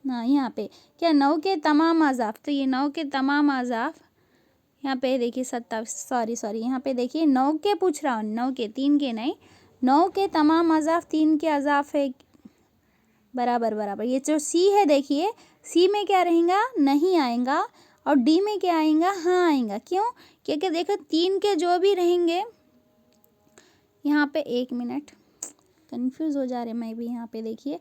हाँ यहाँ पे क्या 9 के तमाम अज़ाफ़, तो ये 9 के तमाम अज़ाफ़ यहाँ पे देखिए 27, सॉरी यहाँ पे देखिए 9 के पूछ रहा हूँ, 9 के, 3 के नहीं, 9 के तमाम अज़ाफ़ 3 के अज़ाफ़ है, बराबर। ये जो सी है देखिए, सी में क्या रहेगा, नहीं आएगा, और डी में क्या आएगा, हाँ आएगा। क्यों, क्योंकि देखो 3 के जो भी रहेंगे, यहाँ पे 1 मिनट कंफ्यूज हो जा रहे मैं भी, यहाँ पे देखिए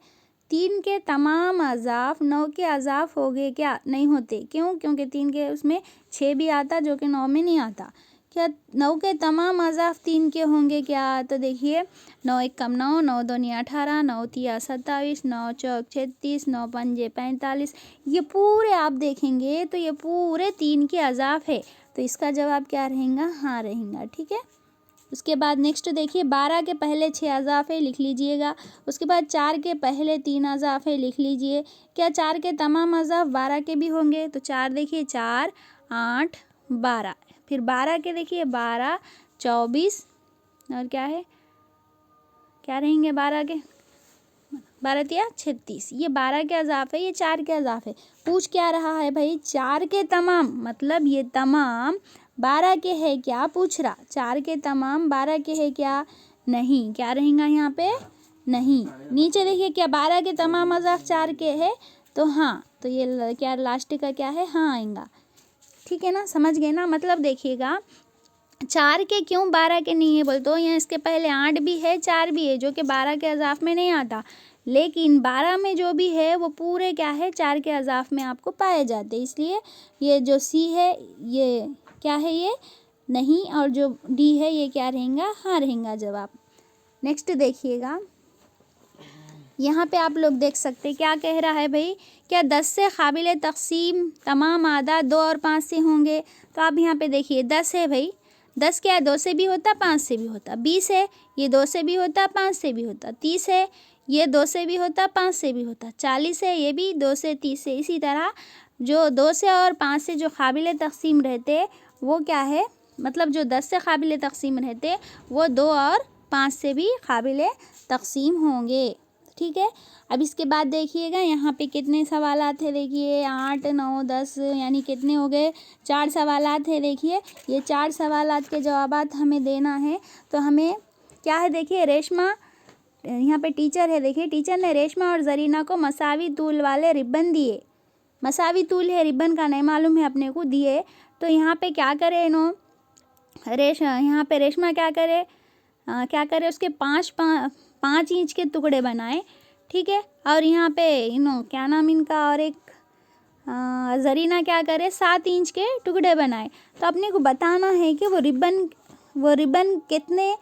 3 के तमाम अज़ाफ़ 9 के अज़ाफ़ हो गए क्या, नहीं होते, क्यों, क्योंकि 3 के उसमें 6 भी आता, जो कि 9 में नहीं आता। क्या 9 के तमाम अज़ाफ़ 3 के होंगे क्या, तो देखिए 9 एक कम 9, 9 2 18, 9 तिया 27, 9 चौक 36, 9 पंजे 45, ये पूरे आप देखेंगे तो ये पूरे 3 के अज़ाफ़ है, तो इसका जवाब क्या रहेगा, हाँ रहेगा। ठीक है, उसके बाद नेक्स्ट देखिए 12 के पहले 6 अज़ाफ़ है, लिख लीजिएगा। उसके बाद 4 के पहले 3 अज़ाफ़ है, लिख लीजिए। क्या 4 के तमाम अज़ाफ़ 12 के भी होंगे, तो 4 देखिए 4 8 12, फिर 12 के देखिए 12 24, और क्या है, क्या रहेंगे 12 के, 12 तिया 36, ये 12 के अज़ाफ़ है, ये 4 के अज़ाफ़ है। पूछ क्या रहा है भाई, 4 के तमाम, मतलब ये तमाम 12 के है क्या, पूछ रहा 4 के तमाम 12 के है क्या, नहीं, क्या रहेगा यहाँ पे, नहीं। नीचे देखिए क्या 12 के तमाम अज़ाफ़ 4 के है, तो हाँ, तो ये क्या लास्ट का क्या है, हाँ आएगा। ठीक है ना, समझ गए ना, मतलब देखिएगा 4 के क्यों 12 के नहीं है बोल, तो यहाँ इसके पहले 8 भी है 4 भी है, जो कि 12 के अज़ाफ़ में नहीं आता, लेकिन 12 में जो भी है वो पूरे क्या है, 4 के अज़ाफ़ में आपको पाए जाते, इसलिए ये जो सी है ये क्या है, ये नहीं, और जो डी है ये क्या रहेगा, हाँ रहेगा जवाब। नेक्स्ट देखिएगा, यहाँ पे आप लोग देख सकते हैं क्या कह रहा है भाई, क्या 10 से काबिल तक़सीम तमाम आदाद 2 और 5 से होंगे, तो आप यहाँ पे देखिए 10 है भाई, 10 क्या है, 2 से भी होता 5 से भी होता, 20 है, ये 2 से भी होता 5 से भी होता, 30 है, ये 2 से भी होता 5 से भी होता, 40 है, ये भी 2 से 30 से, इसी तरह जो 2 से और 5 से जो काबिल तक़सीम रहते वो क्या है, मतलब जो 10 से काबिल तक़सीम रहते वो 2 और 5 से भी काबिल तक़सीम होंगे। ठीक है। अब इसके बाद देखिएगा यहाँ पे कितने सवालात थे, देखिए 8 9 10 यानी कितने हो गए, 4 सवालात थे। देखिए ये 4 सवालात के जवाबात हमें देना है। तो हमें क्या है, देखिए रेशमा यहाँ पे टीचर है, देखिए टीचर ने रेशमा और जरीना को मसावी तूल वाले रिबन दिए। मसावी तूल है, रिबन का नहीं मालूम है अपने को, दिए। तो यहाँ पे क्या करे यहाँ पे रेशमा क्या करे उसके 5 इंच के टुकड़े बनाए, ठीक है। और यहाँ पे क्या नाम इनका, और एक जरीना क्या करे 7 इंच के टुकड़े बनाए। तो अपने को बताना है कि वो रिबन कितने,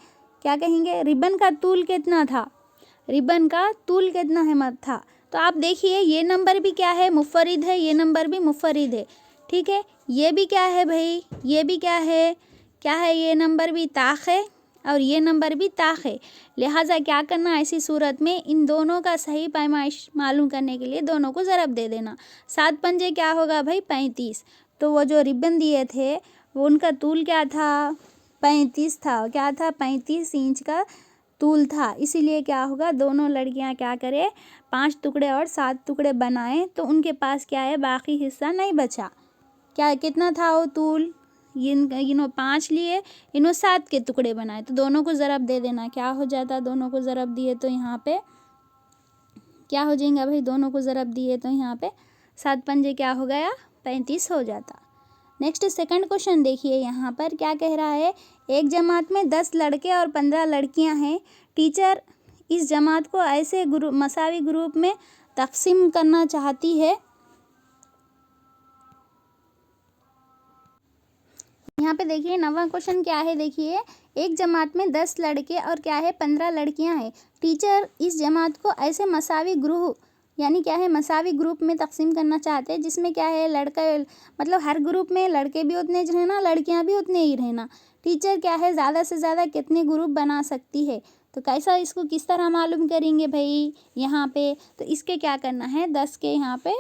क्या कहेंगे, रिबन का तूल कितना था, रिबन का तूल कितना है मत था। तो आप देखिए ये नंबर भी क्या है, मुफरिद है, ये नंबर भी मुफरिद है, ठीक है। ये भी क्या है भाई, ये भी क्या है, ये नंबर भी ताख है और ये नंबर भी ताख है। लिहाजा क्या करना, ऐसी सूरत में इन दोनों का सही पैमाइश मालूम करने के लिए दोनों को ज़रब दे देना। 7 पंजे क्या होगा भाई 35। तो वो जो रिबन दिए थे वो उनका तूल क्या था, 35 था। क्या था, 35 इंच का तूल था। इसीलिए क्या होगा, दोनों लड़कियां क्या करें 5 टुकड़े और 7 टुकड़े बनाए, तो उनके पास क्या है, बाकी हिस्सा नहीं बचा। क्या कितना था वो तूल, इन्हों 5 लिए, इन्हों 7 के टुकड़े बनाए। तो दोनों को ज़रब दे देना, क्या हो जाता, दोनों को ज़रब दिए तो यहाँ पे क्या हो जाएगा भाई, दोनों को ज़रब दिए तो यहाँ पे 7 पंजे क्या हो गया 35 हो जाता। नेक्स्ट सेकंड क्वेश्चन देखिए, यहाँ पर क्या कह रहा है, एक जमात में 10 लड़के और 15 लड़कियां हैं। टीचर इस जमात को ऐसे मसावी ग्रुप में तकसीम करना चाहती है। यहाँ पे देखिए 9वां क्वेश्चन क्या है, देखिए एक जमात में 10 लड़के और क्या है 15 लड़कियां हैं। टीचर इस जमात को ऐसे मसावी ग्रुप यानी क्या है, मसावी ग्रुप में तकसीम करना चाहते हैं, जिसमें क्या है, लड़का मतलब हर ग्रुप में लड़के भी उतने ही रहना, लड़कियां भी उतने ही रहना। टीचर क्या है, ज़्यादा से ज़्यादा कितने ग्रुप बना सकती है। तो कैसा, इसको किस तरह मालूम करेंगे भाई यहाँ पे। तो इसके क्या करना है, 10 के यहाँ पे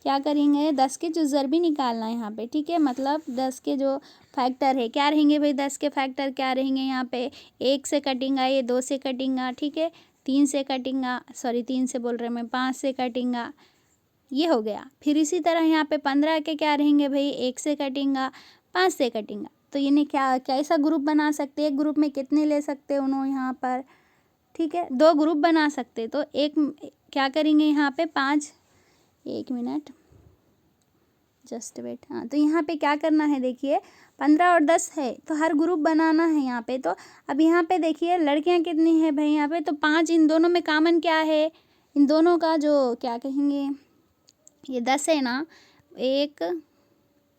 क्या करेंगे, 10 के जो ज़रबी निकालना है यहाँ पे, ठीक है। मतलब 10 के जो फैक्टर है क्या रहेंगे भाई, 10 के फैक्टर क्या रहेंगे यहाँ पे, 1 से कटेंगे, ये 2 से कटेंगे, ठीक है, 3 से कटेंगे, सॉरी 3 से बोल रहे मैं, 5 से कटेंगे, ये हो गया। फिर इसी तरह यहाँ पे 15 के क्या रहेंगे भाई, 1 से कटेंगे, 5 से कटेंगे। तो इन्हें क्या कैसा ग्रुप बना सकते हैं, एक ग्रुप में कितने ले सकते हैं उन्होंने यहाँ पर, ठीक है, 2 ग्रुप बना सकते। तो एक क्या करेंगे यहाँ पे 5, 1 मिनट जस्ट वेट, हाँ। तो यहाँ पे क्या करना है, देखिए 15 और 10 है तो हर ग्रुप बनाना है यहाँ पे। तो अब यहाँ पे देखिए लड़कियाँ कितनी है भाई यहाँ पे, तो 5। इन दोनों में कॉमन क्या है, इन दोनों का जो क्या कहेंगे, ये 10 है ना, एक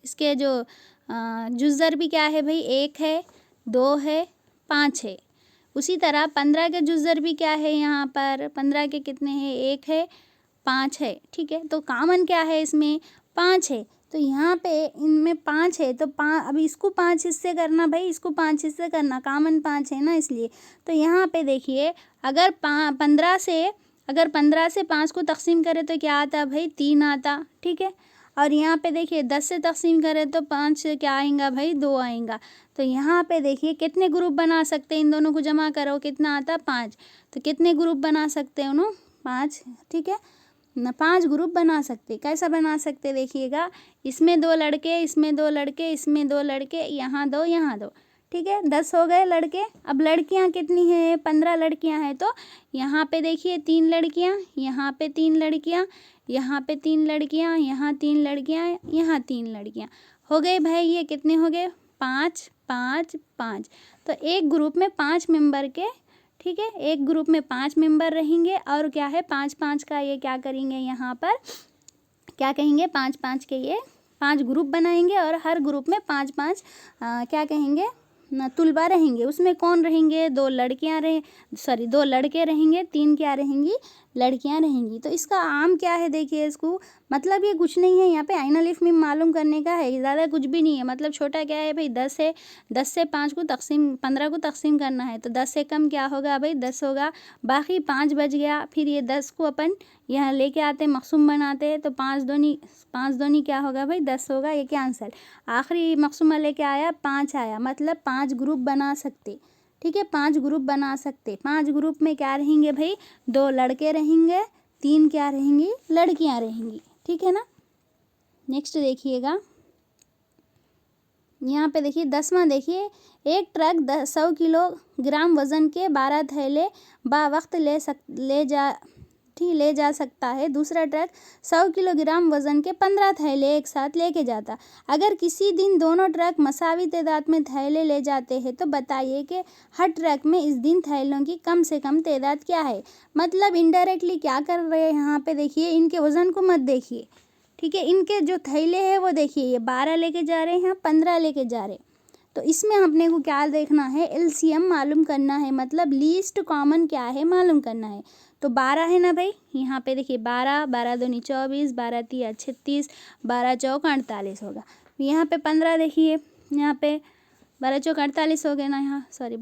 इसके जो जुज़र भी क्या है भाई, 1 है, 2 है, 5 है। उसी तरह 15 के जुज़र भी क्या है यहाँ पर, 15 के कितने हैं, 1 है, 5 है, ठीक है। तो कॉमन क्या है इसमें, 5 है। तो यहाँ पे इनमें 5 है, तो अभी इसको 5 हिस्से करना भाई, इसको 5 हिस्से करना, कॉमन 5 है ना इसलिए। तो यहाँ पे देखिए अगर 15 से 5 को तकसीम करें तो क्या आता भाई, 3 आता, ठीक है। और यहाँ पे देखिए 10 से तकसीम करें तो 5 क्या आएगा भाई, 2 आएगा। तो यहाँ पे देखिए कितने ग्रुप बना सकते हैं, इन दोनों को जमा करो कितना आता, 5। तो कितने ग्रुप बना सकते हैं उन्होंने, 5, ठीक है ना, 5 ग्रुप बना सकते। कैसा बना सकते देखिएगा, इसमें 2 लड़के, इसमें 2 लड़के, इसमें 2 लड़के, यहाँ 2, यहाँ 2, ठीक है, 10 हो गए लड़के। अब लड़कियां कितनी हैं, 15 लड़कियां हैं। तो यहाँ पे देखिए 3 लड़कियां, यहाँ पे 3 लड़कियां, यहाँ पे 3 लड़कियां, यहाँ 3 लड़कियां, यहाँ 3 लड़कियां, हो गए भाई। ये कितने हो गए, 5 5 5। तो एक ग्रुप में 5 मेंबर के, ठीक है, एक ग्रुप में 5 मेंबर रहेंगे और क्या है 5 5 का ये क्या करेंगे यहाँ पर, क्या कहेंगे 5 5 के ये 5 ग्रुप बनाएंगे और हर ग्रुप में 5 5 क्या कहेंगे तुलबा रहेंगे। उसमें कौन रहेंगे, 2 लड़कियां 2 लड़के रहेंगे, 3 क्या रहेंगी, लड़कियां रहेंगी। तो इसका आम क्या है देखिए, इसको मतलब ये कुछ नहीं है, यहाँ पे आइन अलिफ मीम मालूम करने का है, ज़्यादा कुछ भी नहीं है। मतलब छोटा क्या है भाई, 10 है, 10 से 5 को तकसीम 15 को तकसीम करना है। तो 10 से कम क्या होगा भाई, 10 होगा, बाकी 5 बच गया। फिर ये 10 को अपन यहाँ लेके आते मकसूम बनाते हैं, तो 5 दूनी क्या होगा भाई, 10 होगा। ये क्या आंसर, आखिरी मकसूमा लेके आया 5 आया, मतलब 5 ग्रुप बना सकते, ठीक है, 5 ग्रुप बना सकते। 5 ग्रुप में क्या रहेंगे भाई, 2 लड़के रहेंगे, 3 क्या रहेंगी, लड़कियां रहेंगी। ठीक है ना। नेक्स्ट देखिएगा, यहाँ पे देखिए 10वां देखिए, एक ट्रक 100 किलोग्राम वज़न के 12 थैले वक्त ले जा सकता है। दूसरा ट्रक 100 किलोग्राम वज़न के 15 थैले एक साथ लेके जाता। अगर किसी दिन दोनों ट्रक मसावी तादाद में थैले ले जाते हैं तो बताइए कि हर ट्रक में इस दिन थैलों की कम से कम तादाद क्या है। मतलब इनडायरेक्टली क्या कर रहे हैं यहाँ पे, देखिए इनके वज़न को मत देखिए, ठीक है, इनके जो थैले हैं वो देखिए, ये 12 लेके जा रहे हैं, 15 लेके जा रहे हैं। तो इसमें अपने को क्या देखना है, एलसीएम मालूम करना है, मतलब लीस्ट कॉमन क्या है मालूम करना है। तो 12 है ना भाई, यहाँ पे देखिए 12, 12 दूनी 24, 12 तिया 36, 12 चौक 48 होगा। यहाँ पे 15 देखिए, यहाँ पे 12 चौक 48 हो गए ना, यहाँ सॉरी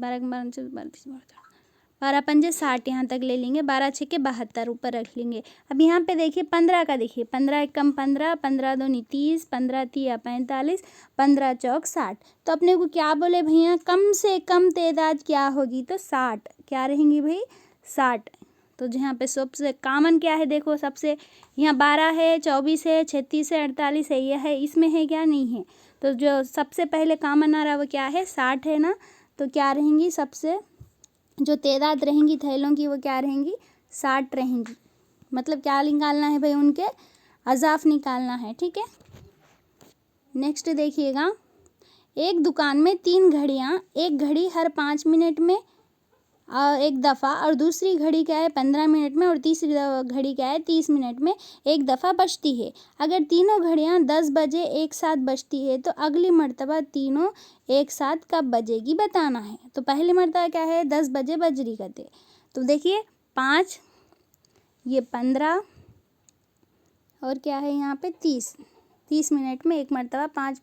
12 पंजे 60 यहाँ तक ले लेंगे, 12 छक्के 72 ऊपर रख लेंगे। अब यहाँ पे देखिए 15 का देखिए, 15 एक कम 15, 15 दूनी 30, 15 तिया 45, 15 चौक 60। तो अपने को क्या बोले भैया, कम से कम तादाद क्या होगी, तो 60 क्या रहेंगी भाई, 60। तो जहाँ पे सबसे कॉमन क्या है, देखो सबसे यहाँ 12 है, 24 है, 36 है, 48 है, ये है, इसमें है क्या, नहीं है। तो जो सबसे पहले कॉमन आ रहा है वो क्या है, 60 है ना। तो क्या रहेंगी, सबसे जो तादाद रहेंगी थैलों की वो क्या रहेंगी, 60 रहेंगी। मतलब क्या निकालना है भाई, उनके अज़ाफ निकालना है। ठीक है। नेक्स्ट देखिएगा, एक दुकान में 3 घड़ियाँ, एक घड़ी हर 5 मिनट में एक दफ़ा, और दूसरी घड़ी क्या है 15 मिनट में, और तीसरी घड़ी क्या है 30 मिनट में एक दफ़ा बजती है। अगर तीनों घड़ियाँ 10 बजे एक साथ बजती है तो अगली मर्तबा तीनों एक साथ कब बजेगी बताना है। तो पहली मर्तबा क्या है, 10 बजे बज रही करते। तो देखिए 5, ये 15, और क्या है यहाँ पे 30 मिनट में एक मर्तबा 5,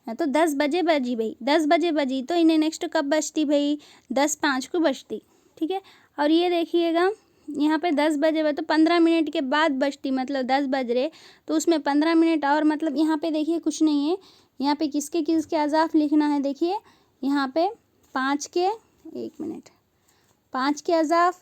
तो 10 बजे बजी भाई, 10 बजे बजी तो इन्हें नेक्स्ट कब बजती भाई, 10:05 को बजती। ठीक है। और ये देखिएगा यहाँ पे 10 बजे तो 15 मिनट के बाद बजती, मतलब 10 बज रहे तो उसमें 15 मिनट और, मतलब यहाँ पे देखिए कुछ नहीं है, यहाँ पे किसके किसके अज़ाफ लिखना है। देखिए यहाँ पे 5 के 1 मिनट 5 के अज़ाफ,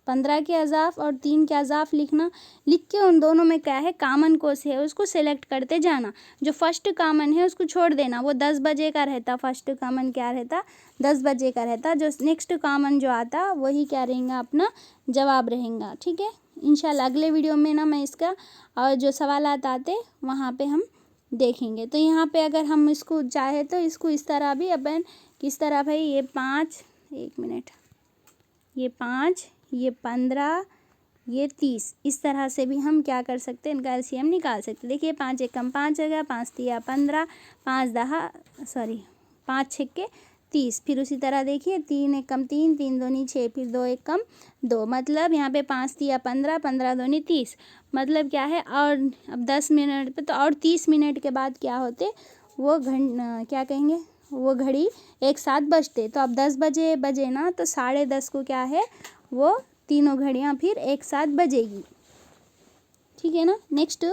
15 के अज़ाफ और 3 के अज़ाफ लिखना। लिख के उन दोनों में क्या है कॉमन कोस है उसको सेलेक्ट करते जाना। जो फर्स्ट कॉमन है उसको छोड़ देना, वो 10 बजे का रहता। फर्स्ट कॉमन क्या रहता, 10 बजे का रहता। जो नेक्स्ट कॉमन जो आता वही क्या रहेगा, अपना जवाब रहेगा। ठीक है। इंशाल्लाह अगले वीडियो में ना मैं इसका और जो सवालात आते वहाँ पे हम देखेंगे। तो यहाँ पे अगर हम इसको चाहे तो इसको इस तरह भी अपन, किस तरह भाई, ये 5 1 मिनट, ये 5, ये 15, ये 30, इस तरह से भी हम क्या कर सकते हैं, इनका एलसीएम निकाल सकते। देखिए 5 एक कम 5 होगा, 5 तिया 15, 5 छक्के 30। फिर उसी तरह देखिए 3 एक कम 3, 3 दूनी 6, फिर 2 एक कम 2, मतलब यहाँ पे 5 तिया 15, 15 दूनी 30। मतलब क्या है, और अब 10 मिनट पे तो और 30 मिनट के बाद क्या होते, वो क्या कहेंगे, वो घड़ी एक साथ बजते। तो अब 10 बजे बजे ना, तो 10:30 को क्या है, वो तीनों घड़ियाँ फिर एक साथ बजेगी। ठीक है ना। नेक्स्ट,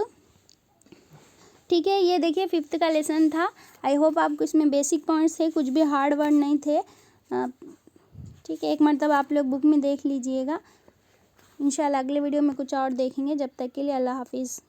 ठीक है, ये देखिए 5th का लेसन था। आई होप आपको इसमें बेसिक पॉइंट्स थे, कुछ भी हार्ड वर्ड नहीं थे। ठीक है, एक मरतबा आप लोग बुक में देख लीजिएगा। इंशाल्लाह अगले वीडियो में कुछ और देखेंगे। जब तक के लिए अल्लाह हाफिज़।